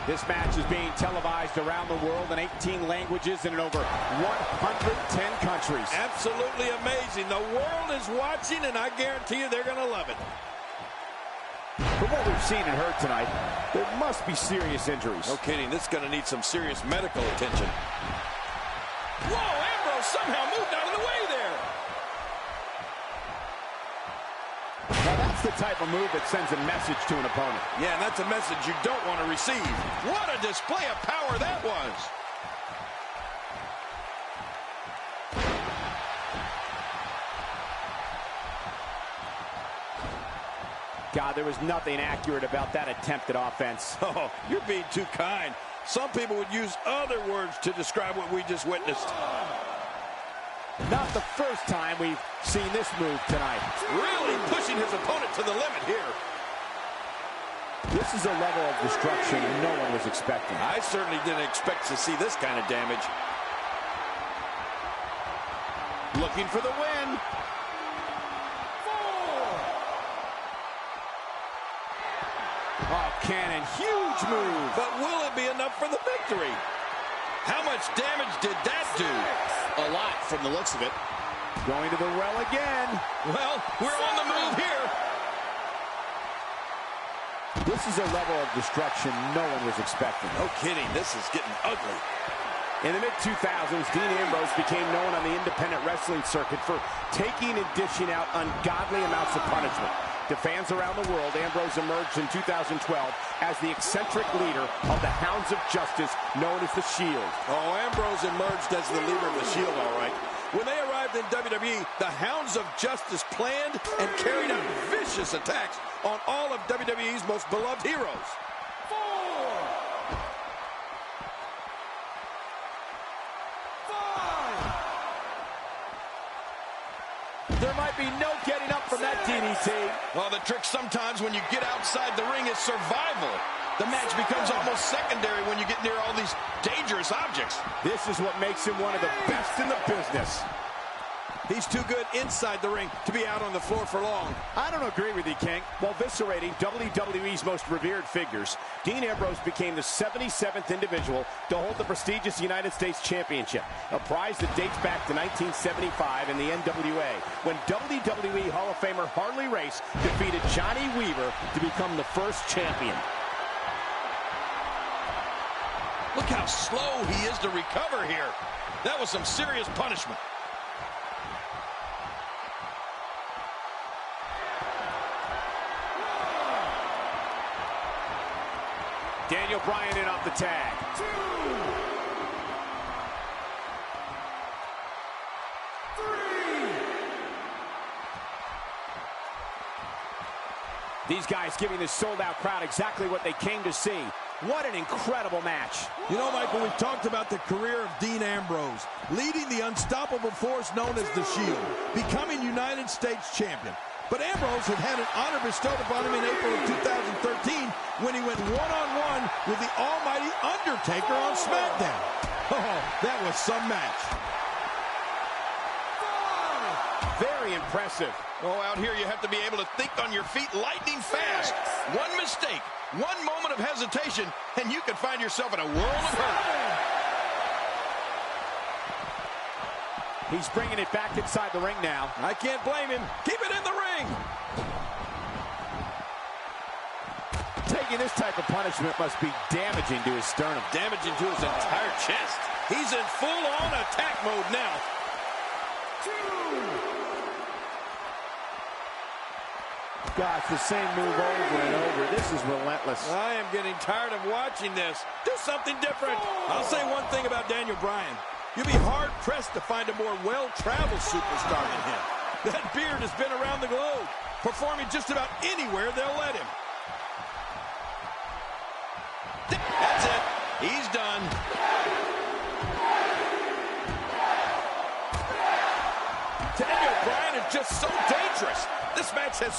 This match is being televised around the world in 18 languages and in over 110 countries. Absolutely amazing. The world is watching, and I guarantee you they're going to love it. From what we've seen and heard tonight, there must be serious injuries. No kidding. This is going to need some serious medical attention. Whoa, Ambrose somehow moved out of the way there. Now that's the type of move that sends a message to an opponent. Yeah, and that's a message you don't want to receive. What a display of power that was. God, there was nothing accurate about that attempt at offense. Oh, you're being too kind. Some people would use other words to describe what we just witnessed. Not the first time we've seen this move tonight. Really pushing his opponent to the limit here. This is a level of destruction no one was expecting. I certainly didn't expect to see this kind of damage. Looking for the win. Oh, Cannon, huge move. But will it be enough for the victory? How much damage did that do? A lot from the looks of it. Going to the well again. Well, we're on the move here. This is a level of destruction no one was expecting. No kidding, this is getting ugly. In the mid-2000s, Dean Ambrose became known on the independent wrestling circuit for taking and dishing out ungodly amounts of punishment. To fans around the world, Ambrose emerged in 2012 as the eccentric leader of the Hounds of Justice, known as the Shield. Oh, Ambrose emerged as the leader of the Shield, all right. When they arrived in WWE, the Hounds of Justice planned and carried out vicious attacks on all of WWE's most beloved heroes. There might be no getting up from that DDT. Well, the trick sometimes when you get outside the ring is survival. The match becomes almost secondary when you get near all these dangerous objects. This is what makes him one of the best in the business. He's too good inside the ring to be out on the floor for long. I don't agree with you, King. While eviscerating WWE's most revered figures, Dean Ambrose became the 77th individual to hold the prestigious United States Championship, a prize that dates back to 1975 in the NWA, when WWE Hall of Famer Harley Race defeated Johnny Weaver to become the first champion. Look how slow he is to recover here. That was some serious punishment. Daniel Bryan in off the tag. 2, 3. These guys giving this sold-out crowd exactly what they came to see. What an incredible match. You know, Michael, we've talked about the career of Dean Ambrose, leading the unstoppable force known as the Shield, becoming United States champion. But Ambrose had an honor bestowed upon him in April of 2013 when he went one-on-one with the almighty Undertaker on SmackDown. Oh, that was some match. Very impressive. Oh, out here you have to be able to think on your feet lightning fast. One mistake, one moment of hesitation, and you could find yourself in a world of hurt. He's bringing it back inside the ring now. I can't blame him. Keep it in the ring. Taking this type of punishment must be damaging to his sternum. Damaging to his entire chest. He's in full-on attack mode now. 2. Gosh, the same move over and over. This is relentless. I am getting tired of watching this. Do something different. I'll say one thing about Daniel Bryan. You'll be hard-pressed to find a more well-traveled superstar than him. That beard has been around the globe, performing just about anywhere they'll let him. That's it. He's done.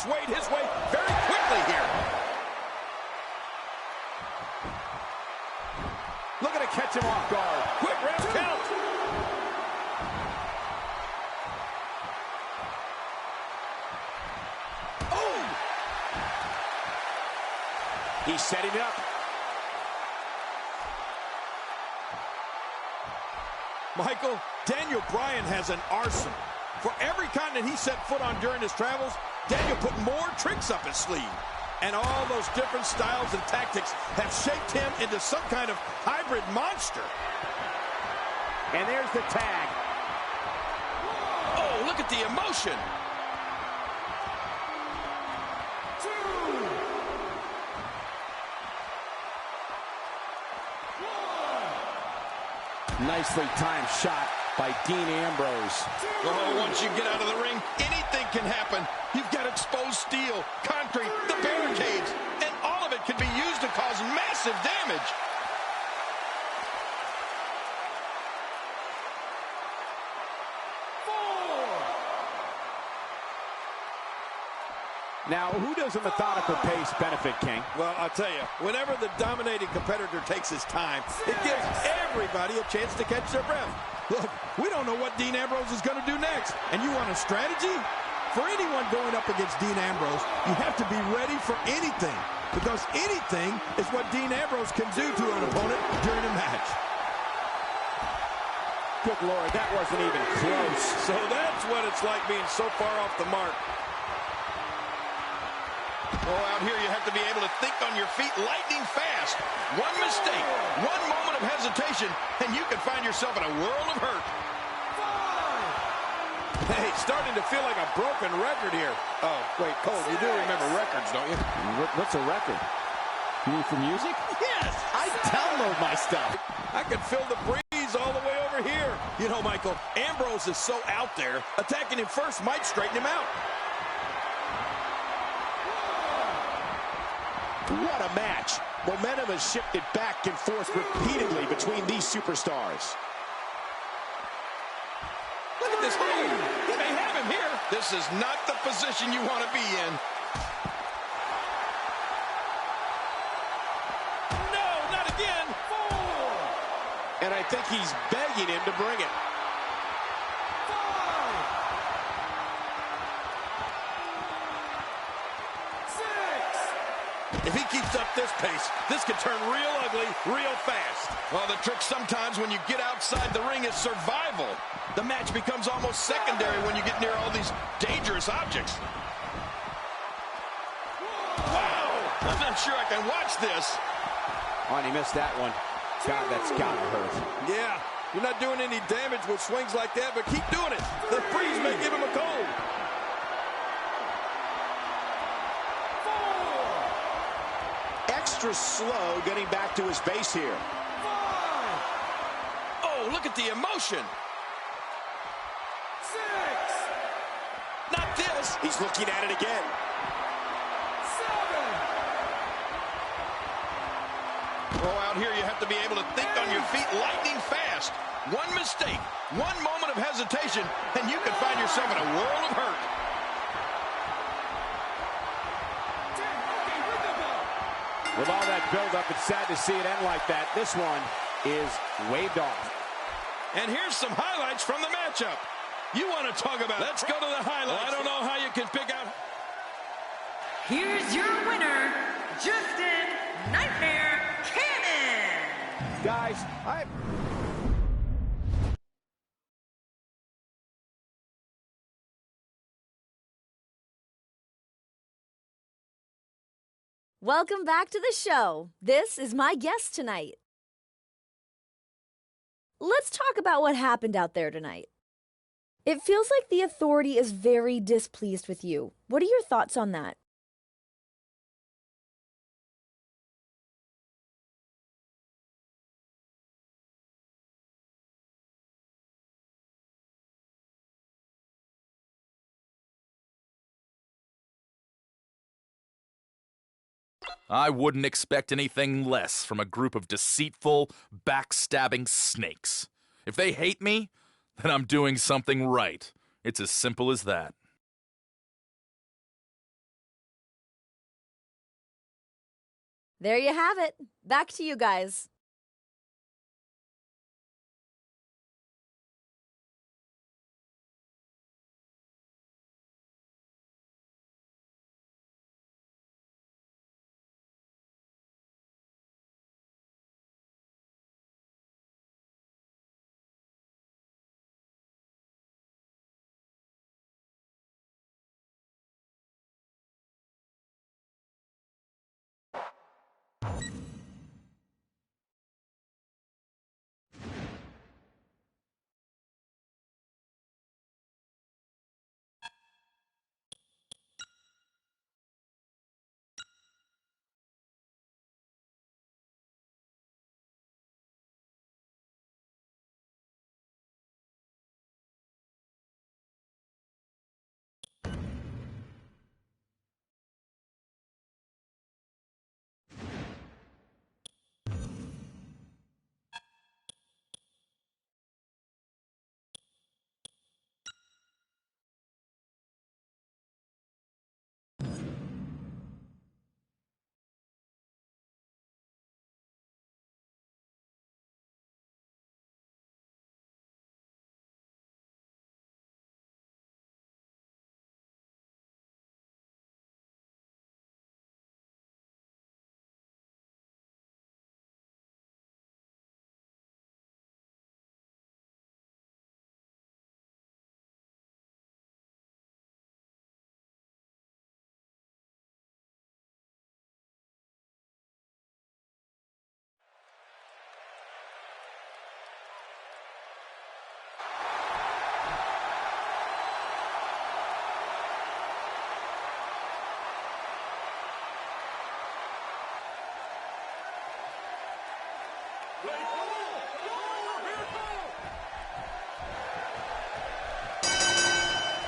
swayed his way very quickly here. Looking to catch him off guard. Quick ref count. Oh! He's setting it up. Michael, Daniel Bryan has an arsenal. For every continent he set foot on during his travels, Daniel put more tricks up his sleeve. And all those different styles and tactics have shaped him into some kind of hybrid monster. And there's the tag. Oh, look at the emotion. Nicely timed shot by Dean Ambrose. Oh, once you get out of the ring, anything can happen. You've got exposed steel, concrete, the barricades, and all of it can be used to cause massive damage. Now, who does a methodical pace benefit, King? Well, I'll tell you, whenever the dominating competitor takes his time, it gives everybody a chance to catch their breath. Look, we don't know what Dean Ambrose is going to do next. And you want a strategy? For anyone going up against Dean Ambrose, you have to be ready for anything. Because anything is what Dean Ambrose can do to an opponent during a match. Good Lord, that wasn't even close. So that's what it's like being so far off the mark. Oh, out here you have to be able to think on your feet lightning fast. One mistake, one moment of hesitation, and you can find yourself in a world of hurt. Hey, starting to feel like a broken record here. Oh, wait, Cole, you do remember records, don't you? What's a record? You mean for music? Yes! I download my stuff. I can feel the breeze all the way over here. You know, Michael, Ambrose is so out there, attacking him first might straighten him out. What a match. Momentum has shifted back and forth repeatedly between these superstars. Look at this hold. He may have him here. This is not the position you want to be in. No, not again. 4. And I think he's begging him to bring it. 5. 6. If he keeps up this pace, this could turn real ugly real fast. Well, the trick sometimes when you get outside the ring is survival. The match becomes almost secondary when you get near all these dangerous objects. Wow! I'm not sure I can watch this. Oh, and he missed that one. God, that's gotta hurt. Yeah, you're not doing any damage with swings like that, but keep doing it. The freeze may give him a cold. 4. Extra slow getting back to his base here. 5. Oh, look at the emotion. 6. Not this. He's looking at it again. 7. Oh, out here you have to be able to think on your feet lightning fast. One mistake, one moment of hesitation, and you can find yourself in a world of hurt. With all that buildup, it's sad to see it end like that. This one is waved off. And here's some highlights from the matchup. You want to talk about it. Let's go to the highlights. Well, I don't know how you can pick out. Here's your winner, Justin Nightmare Cannon. Guys, Welcome back to the show. This is my guest tonight. Let's talk about what happened out there tonight. It feels like the Authority is very displeased with you. What are your thoughts on that? I wouldn't expect anything less from a group of deceitful, backstabbing snakes. If they hate me, then I'm doing something right. It's as simple as that. There you have it. Back to you guys.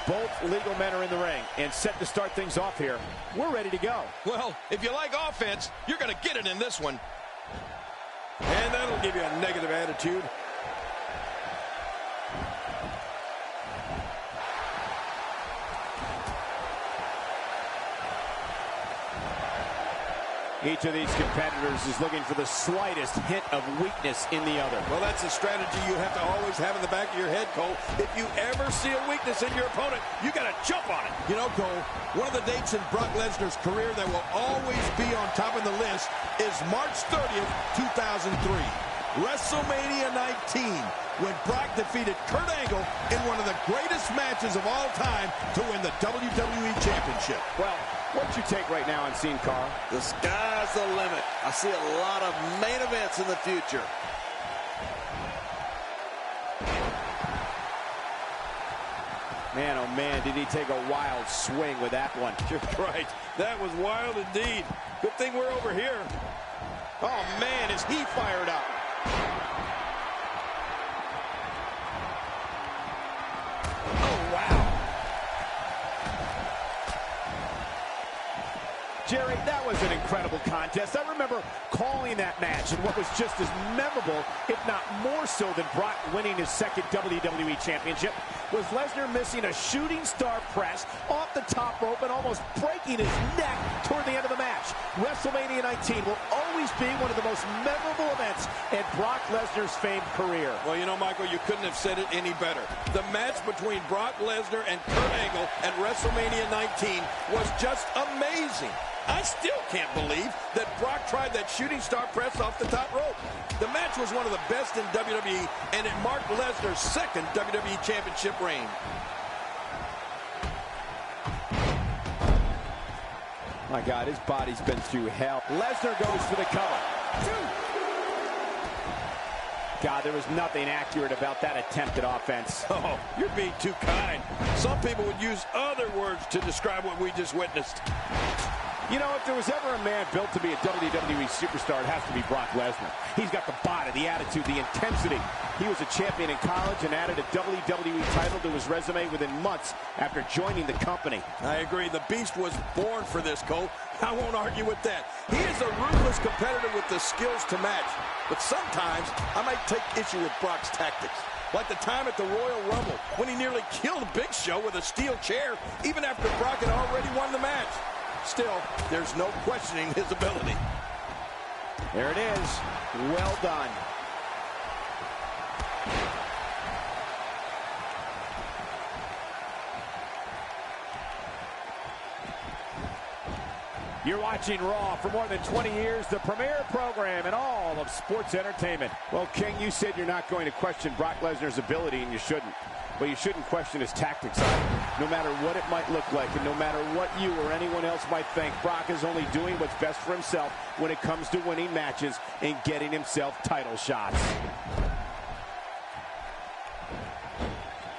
Both legal men are in the ring and set to start things off here. We're ready to go. Well, if you like offense, you're going to get it in this one. And that'll give you a negative attitude. Each of these competitors is looking for the slightest hint of weakness in the other. Well, that's a strategy you have to always have in the back of your head, Cole. If you ever see a weakness in your opponent, you got to jump on it. You know, Cole, one of the dates in Brock Lesnar's career that will always be on top of the list is March 30th, 2003. WrestleMania 19, when Brock defeated Kurt Angle in one of the greatest matches of all time to win the WWE Championship. Well, what'd you take right now on scene, Carl? The sky's the limit. I see a lot of main events in the future. Man, oh man, did he take a wild swing with that one. You're right. That was wild indeed. Good thing we're over here. Oh, man, is he fired up. Oh, wow. Jerry, that was an incredible contest. I remember calling that match, and what was just as memorable, if not more so than Brock winning his second WWE Championship, was Lesnar missing a shooting star press off the top rope and almost breaking his neck toward the end of the match. WrestleMania 19 will always be one of the most memorable events in Brock Lesnar's famed career. Well, you know, Michael, you couldn't have said it any better. The match between Brock Lesnar and Kurt Angle at WrestleMania 19 was just amazing. I still can't believe that Brock tried that shooting star press off the top rope. The match was one of the best in WWE, and it marked Lesnar's second WWE Championship reign. My God, his body's been through hell. Lesnar goes for the cover. God, there was nothing accurate about that attempt at offense. Oh, you're being too kind. Some people would use other words to describe what we just witnessed. You know, if there was ever a man built to be a WWE superstar, it has to be Brock Lesnar. He's got the body, the attitude, the intensity. He was a champion in college and added a WWE title to his resume within months after joining the company. I agree. The Beast was born for this, Cole. I won't argue with that. He is a ruthless competitor with the skills to match. But sometimes I might take issue with Brock's tactics. Like the time at the Royal Rumble when he nearly killed Big Show with a steel chair even after Brock had already won the match. Still, there's no questioning his ability. There it is. Well done. You're watching Raw. For more than 20 years, the premier program in all of sports entertainment. Well, King, you said you're not going to question Brock Lesnar's ability, and you shouldn't. But you shouldn't question his tactics either. No matter what it might look like, and no matter what you or anyone else might think, Brock is only doing what's best for himself when it comes to winning matches and getting himself title shots.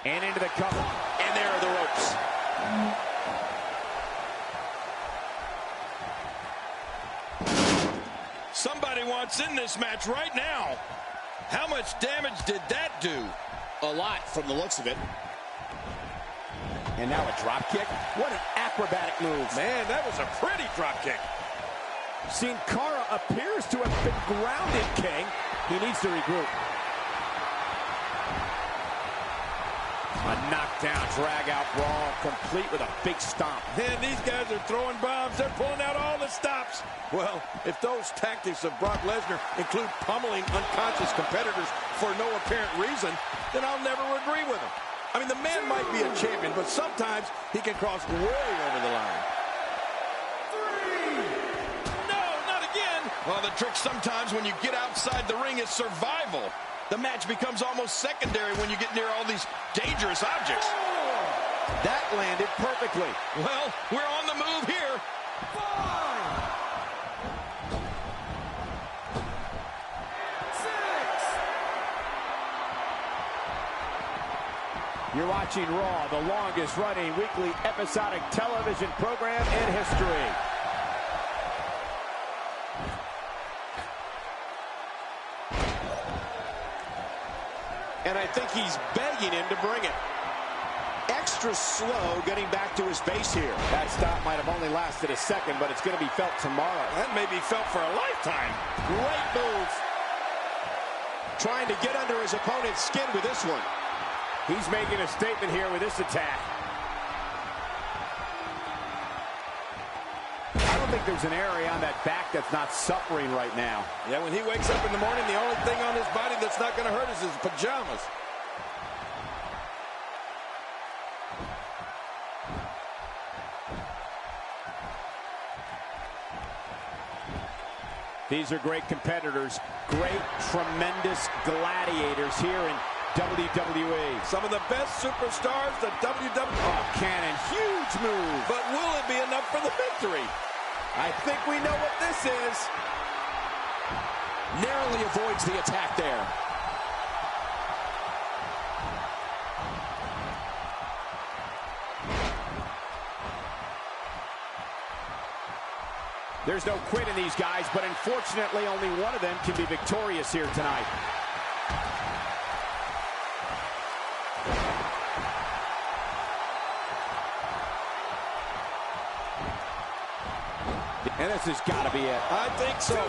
And into the cover. And there are the ropes. Somebody wants in this match right now. How much damage did that do? A lot from the looks of it. And now a drop kick. What an acrobatic move. Man, that was a pretty drop kick. Sin Cara appears to have been grounded, King. He needs to regroup. A knockdown, drag-out brawl, complete with a big stomp. Man, these guys are throwing bombs. They're pulling out all the stops. Well, if those tactics of Brock Lesnar include pummeling unconscious competitors for no apparent reason, then I'll never agree with him. I mean, the man might be a champion, but sometimes he can cross way over the line. 3. No, not again. Well, the trick sometimes when you get outside the ring is survival. The match becomes almost secondary when you get near all these dangerous objects. That landed perfectly. Well, we're on the move here. 5. 6. You're watching Raw, the longest running weekly episodic television program in history. And I think he's begging him to bring it. Extra slow getting back to his base here. That stop might have only lasted a second, but it's going to be felt tomorrow. That may be felt for a lifetime. Great move. Trying to get under his opponent's skin with this one. He's making a statement here with this attack. I don't think there's an area on that back that's not suffering right now. Yeah, when he wakes up in the morning, the only thing on his body that's not going to hurt is his pajamas. These are great competitors, great, tremendous gladiators here in WWE. Some of the best superstars that WWE. Oh, cannon, huge move. But will it be enough for the victory? I think we know what this is. Narrowly avoids the attack there. There's no quit in these guys, but unfortunately only one of them can be victorious here tonight. And this has got to be it. I think so.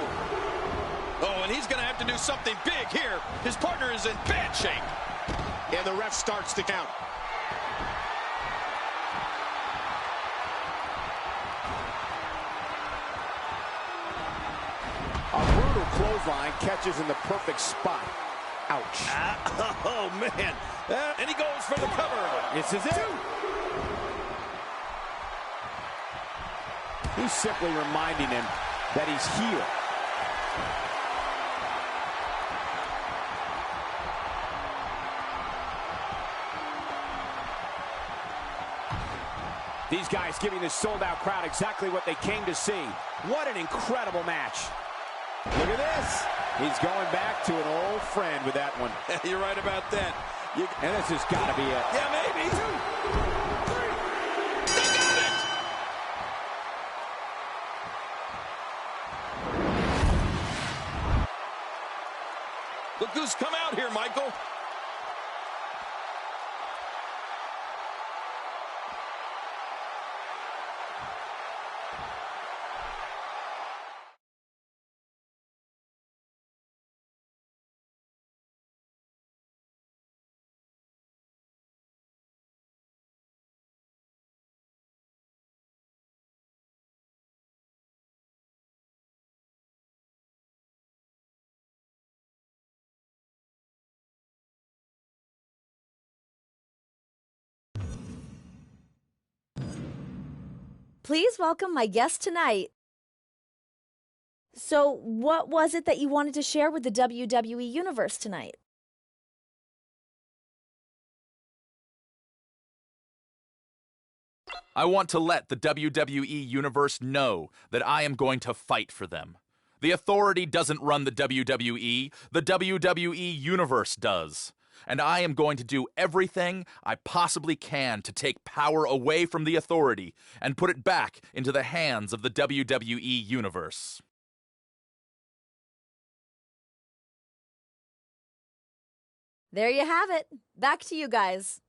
Oh, and he's going to have to do something big here. His partner is in bad shape. And the ref starts to count. A brutal clothesline catches in the perfect spot. Ouch. Oh, man. And he goes for the cover. This is it. He's simply reminding him that he's here. These guys giving this sold-out crowd exactly what they came to see. What an incredible match. Look at this. He's going back to an old friend with that one. You're right about that. And this has got to be it. Yeah, maybe. 2, 3. They got it. Look who's come out here, Michael. Please welcome my guest tonight. So, what was it that you wanted to share with the WWE Universe tonight? I want to let the WWE Universe know that I am going to fight for them. The Authority doesn't run the WWE Universe does. And I am going to do everything I possibly can to take power away from the Authority and put it back into the hands of the WWE Universe. There you have it. Back to you guys.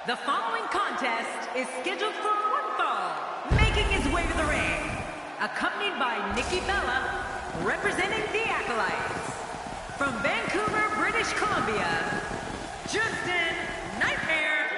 The following contest is scheduled for one fall, making his way to the ring, accompanied by Nikki Bella, representing the Acolytes. From Vancouver, British Columbia, Justin Nightmare.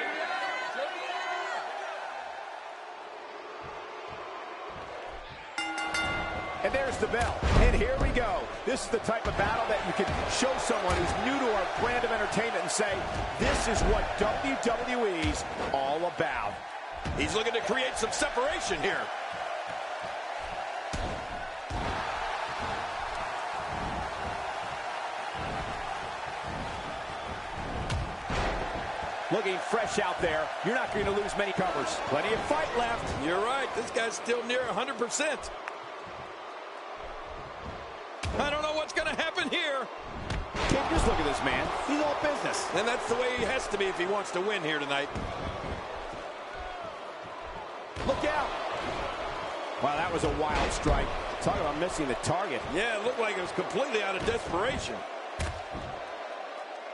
And there's the bell. And here we go. This is the type of battle that you can show someone who's new to our brand of entertainment and say, this is what WWE's all about. He's looking to create some separation here. Looking fresh out there. You're not going to lose many covers. Plenty of fight left. You're right. This guy's still near 100%. I don't know what's going to happen here. Kid, just look at this man. He's all business. And that's the way he has to be if he wants to win here tonight. Look out. Wow, that was a wild strike. Talk about missing the target. Yeah, it looked like it was completely out of desperation.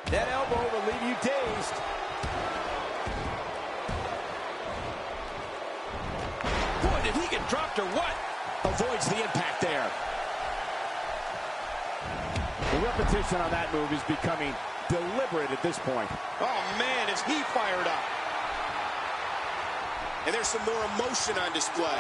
That elbow will leave you dazed. Boy, did he get dropped or what? Avoids the impact there. The repetition on that move is becoming deliberate at this point. Oh, man, is he fired up. And there's some more emotion on display.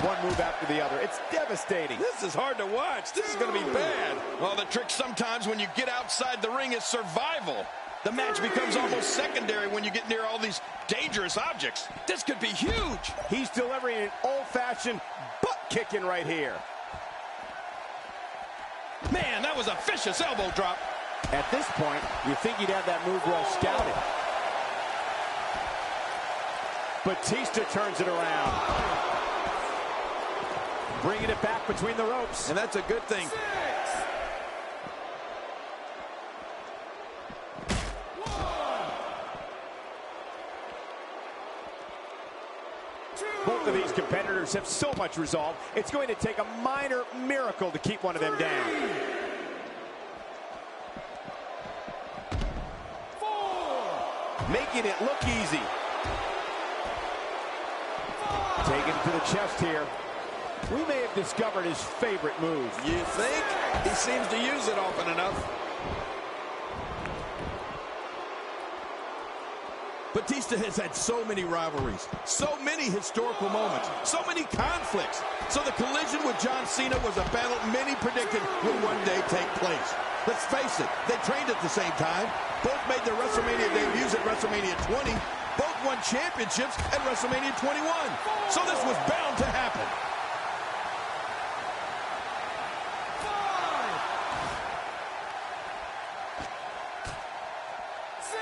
One move after the other. It's devastating. This is hard to watch. This is going to be bad. Well, the trick sometimes when you get outside the ring is survival. The match becomes almost secondary when you get near all these dangerous objects. This could be huge. He's delivering an old-fashioned butt-kicking right here. Man, that was a vicious elbow drop. At this point, you think he'd have that move well scouted. Batista turns it around. Bringing it back between the ropes. And that's a good thing. of these competitors have so much resolve, it's going to take a minor miracle to keep one of them down. 4. Making it look easy. Taking it to the chest here. We may have discovered his favorite move. You think? He seems to use it often enough. Batista has had so many rivalries, so many historical moments, so many conflicts. So the collision with John Cena was a battle many predicted would one day take place. Let's face it, they trained at the same time. Both made their WrestleMania debuts at WrestleMania 20. Both won championships at WrestleMania 21. So this was bound to happen. 5, 6.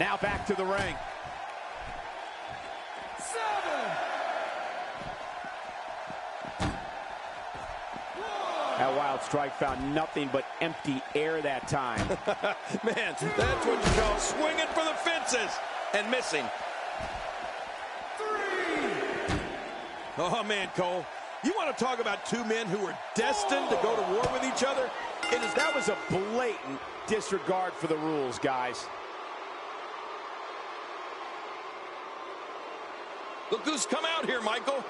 Now back to the ring. 7. That wild strike found nothing but empty air that time. Man, that's what you call swinging for the fences and missing. 3. Oh, man, Cole. You want to talk about two men who were destined to go to war with each other? That was a blatant disregard for the rules, guys. Look who's come out here, Michael.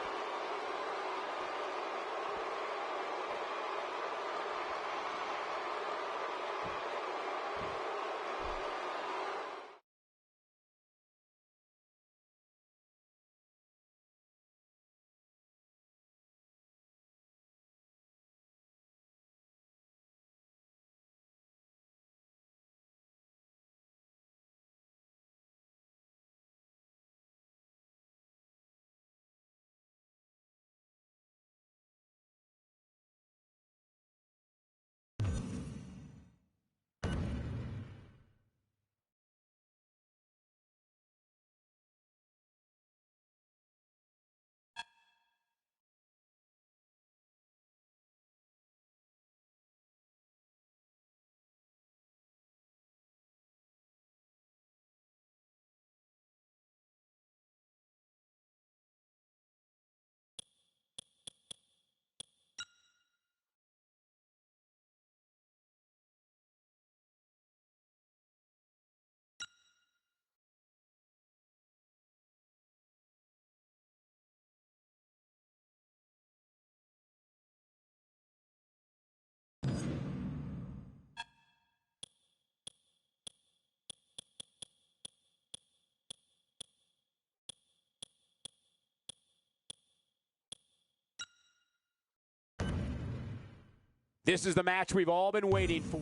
This is the match we've all been waiting for.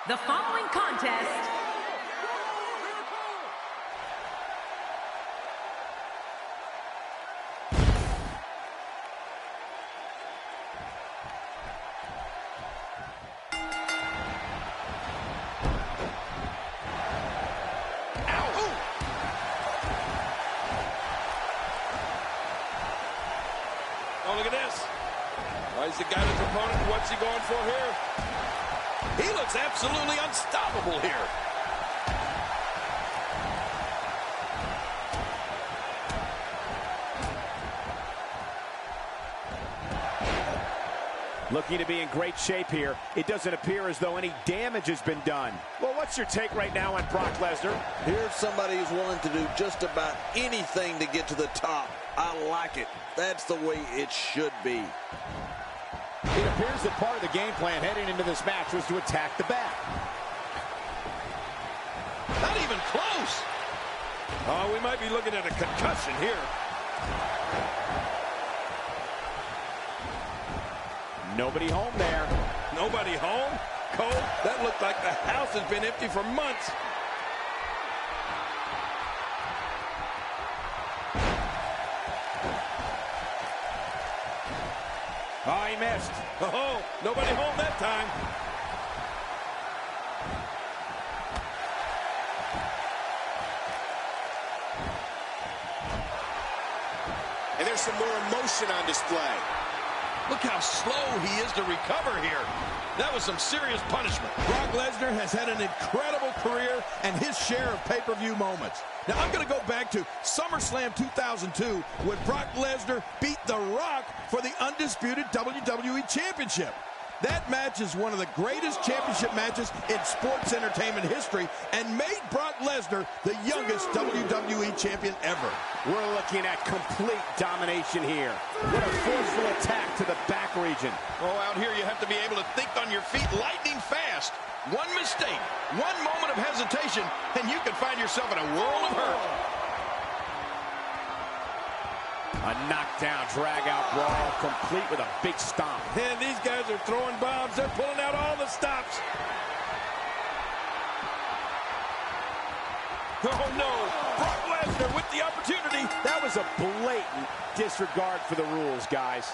The following contest Oh, look at this. Why is the guy his opponent? What's he going for here? He looks absolutely unstoppable here. Looking to be in great shape here. It doesn't appear as though any damage has been done. Well, what's your take right now on Brock Lesnar? Here's somebody who's willing to do just about anything to get to the top. I like it. That's the way it should be. It appears that part of the game plan heading into this match was to attack the back. even close. Oh, we might be looking at a concussion here. Nobody home there. Nobody home? Cole, that looked like the house has been empty for months. Oh, he missed. Oh, nobody home that time. And there's some more emotion on display. Look how slow he is to recover here. That was some serious punishment. Brock Lesnar has had an incredible career and his share of pay-per-view moments. Now, I'm going to go back to SummerSlam 2002 when Brock Lesnar beat The Rock for the undisputed WWE Championship. That match is one of the greatest championship matches in sports entertainment history and made Brock Lesnar the youngest WWE champion ever. We're looking at complete domination here. What a forceful attack to the back region. Oh, out here you have to be able to think on your feet lightning fast. One mistake, one moment of hesitation, and you could find yourself in a world of hurt. A knockdown, drag-out brawl, complete with a big stomp. And these guys are throwing bombs. They're pulling out all the stops. Oh, no. Brock Lesnar with the opportunity. That was a blatant disregard for the rules, guys.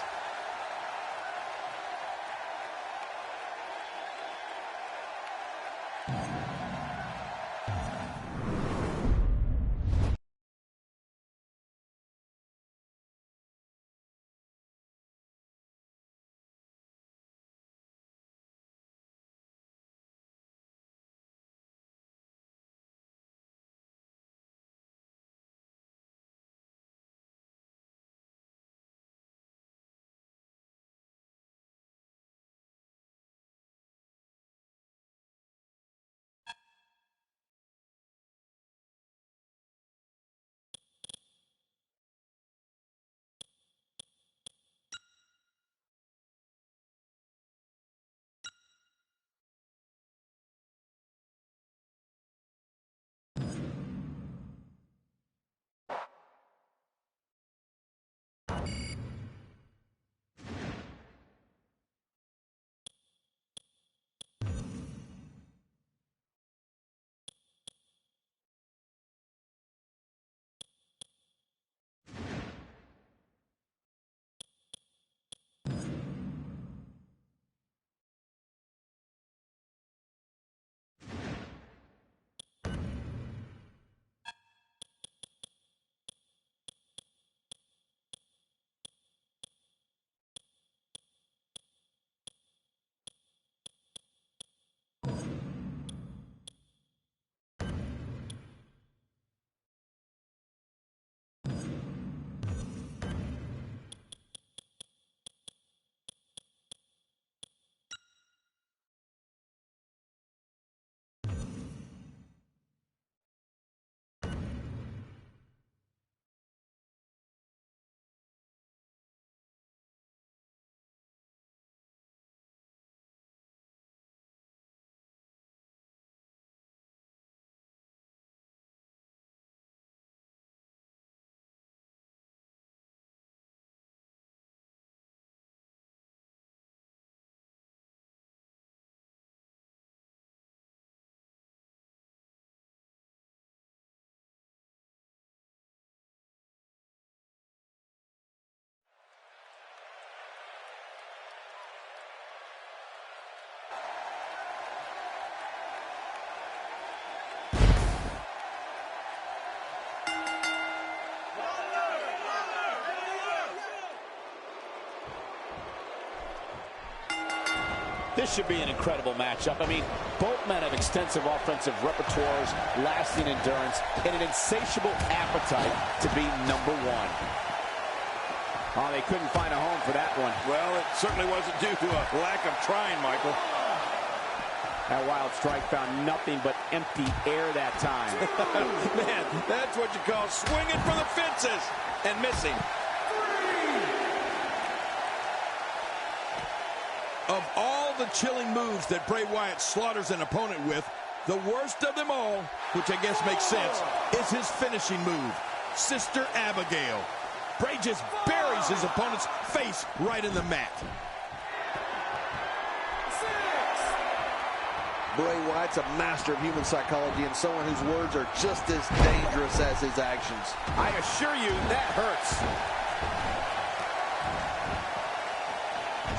This should be an incredible matchup. I mean, both men have extensive offensive repertoires, lasting endurance, and an insatiable appetite to be number one. Oh, they couldn't find a home for that one. Well, it certainly wasn't due to a lack of trying, Michael. That wild strike found nothing but empty air that time. Man, that's what you call swinging for the fences and missing. Of all the chilling moves that Bray Wyatt slaughters an opponent with, The worst of them all, which I guess makes sense, is his finishing move, Sister Abigail. Bray just buries his opponent's face right in the mat. Bray Wyatt's a master of human psychology and someone whose words are just as dangerous as his actions. I assure you, that hurts.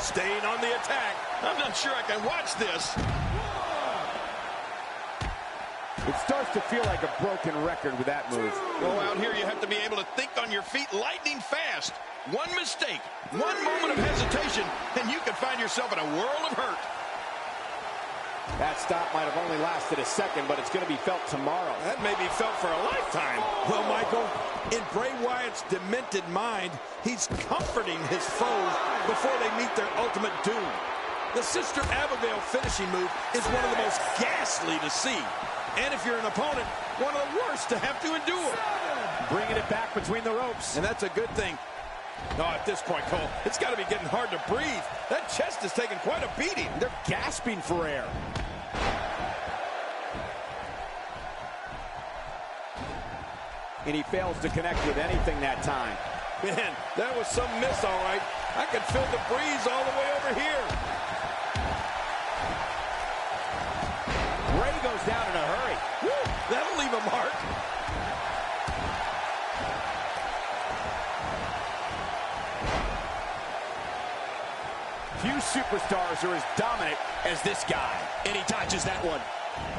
Staying on the attack. I'm not sure I can watch this. It starts to feel like a broken record with that move. Oh, out here you have to be able to think on your feet lightning fast. One mistake, one moment of hesitation, and you can find yourself in a world of hurt. That stop might have only lasted a second, but it's going to be felt tomorrow. That may be felt for a lifetime. Well, Michael, in Bray Wyatt's demented mind, he's comforting his foes before they meet their ultimate doom. The Sister Abigail finishing move is one of the most ghastly to see. And if you're an opponent, one of the worst to have to endure. Bringing it back between the ropes. And that's a good thing. No, at this point, Cole, it's got to be getting hard to breathe. That chest is taking quite a beating. They're gasping for air. And he fails to connect with anything that time. Man, that was some miss, all right. I could feel the breeze all the way over here. Ray goes down in a hurry. Woo, that'll leave a mark. Few superstars are as dominant as this guy. And he dodges that one.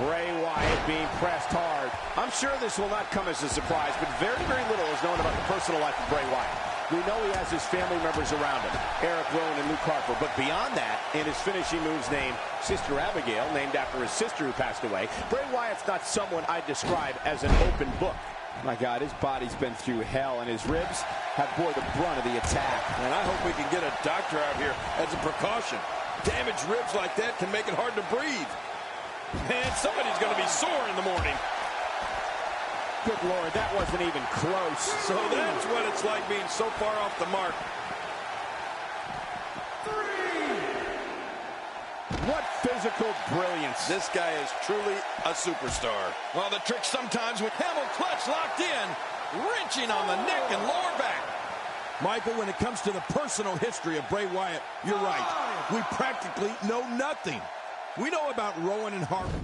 Bray Wyatt being pressed hard. I'm sure this will not come as a surprise, but very, very little is known about the personal life of Bray Wyatt. We know he has his family members around him, Eric Rowan and Luke Harper, but beyond that, in his finishing moves named Sister Abigail, named after his sister who passed away, Bray Wyatt's not someone I'd describe as an open book. My God, his body's been through hell, and his ribs have bore the brunt of the attack. And I hope we can get a doctor out here as a precaution. Damaged ribs like that can make it hard to breathe. Man, somebody's going to be sore in the morning. Good Lord, that wasn't even close. So that's what it's like being so far off the mark. What physical brilliance. This guy is truly a superstar. Well, the trick sometimes with camel clutch locked in, wrenching on the neck and lower back. Michael, when it comes to the personal history of Bray Wyatt, you're right. We practically know nothing. We know about Rowan and Harper.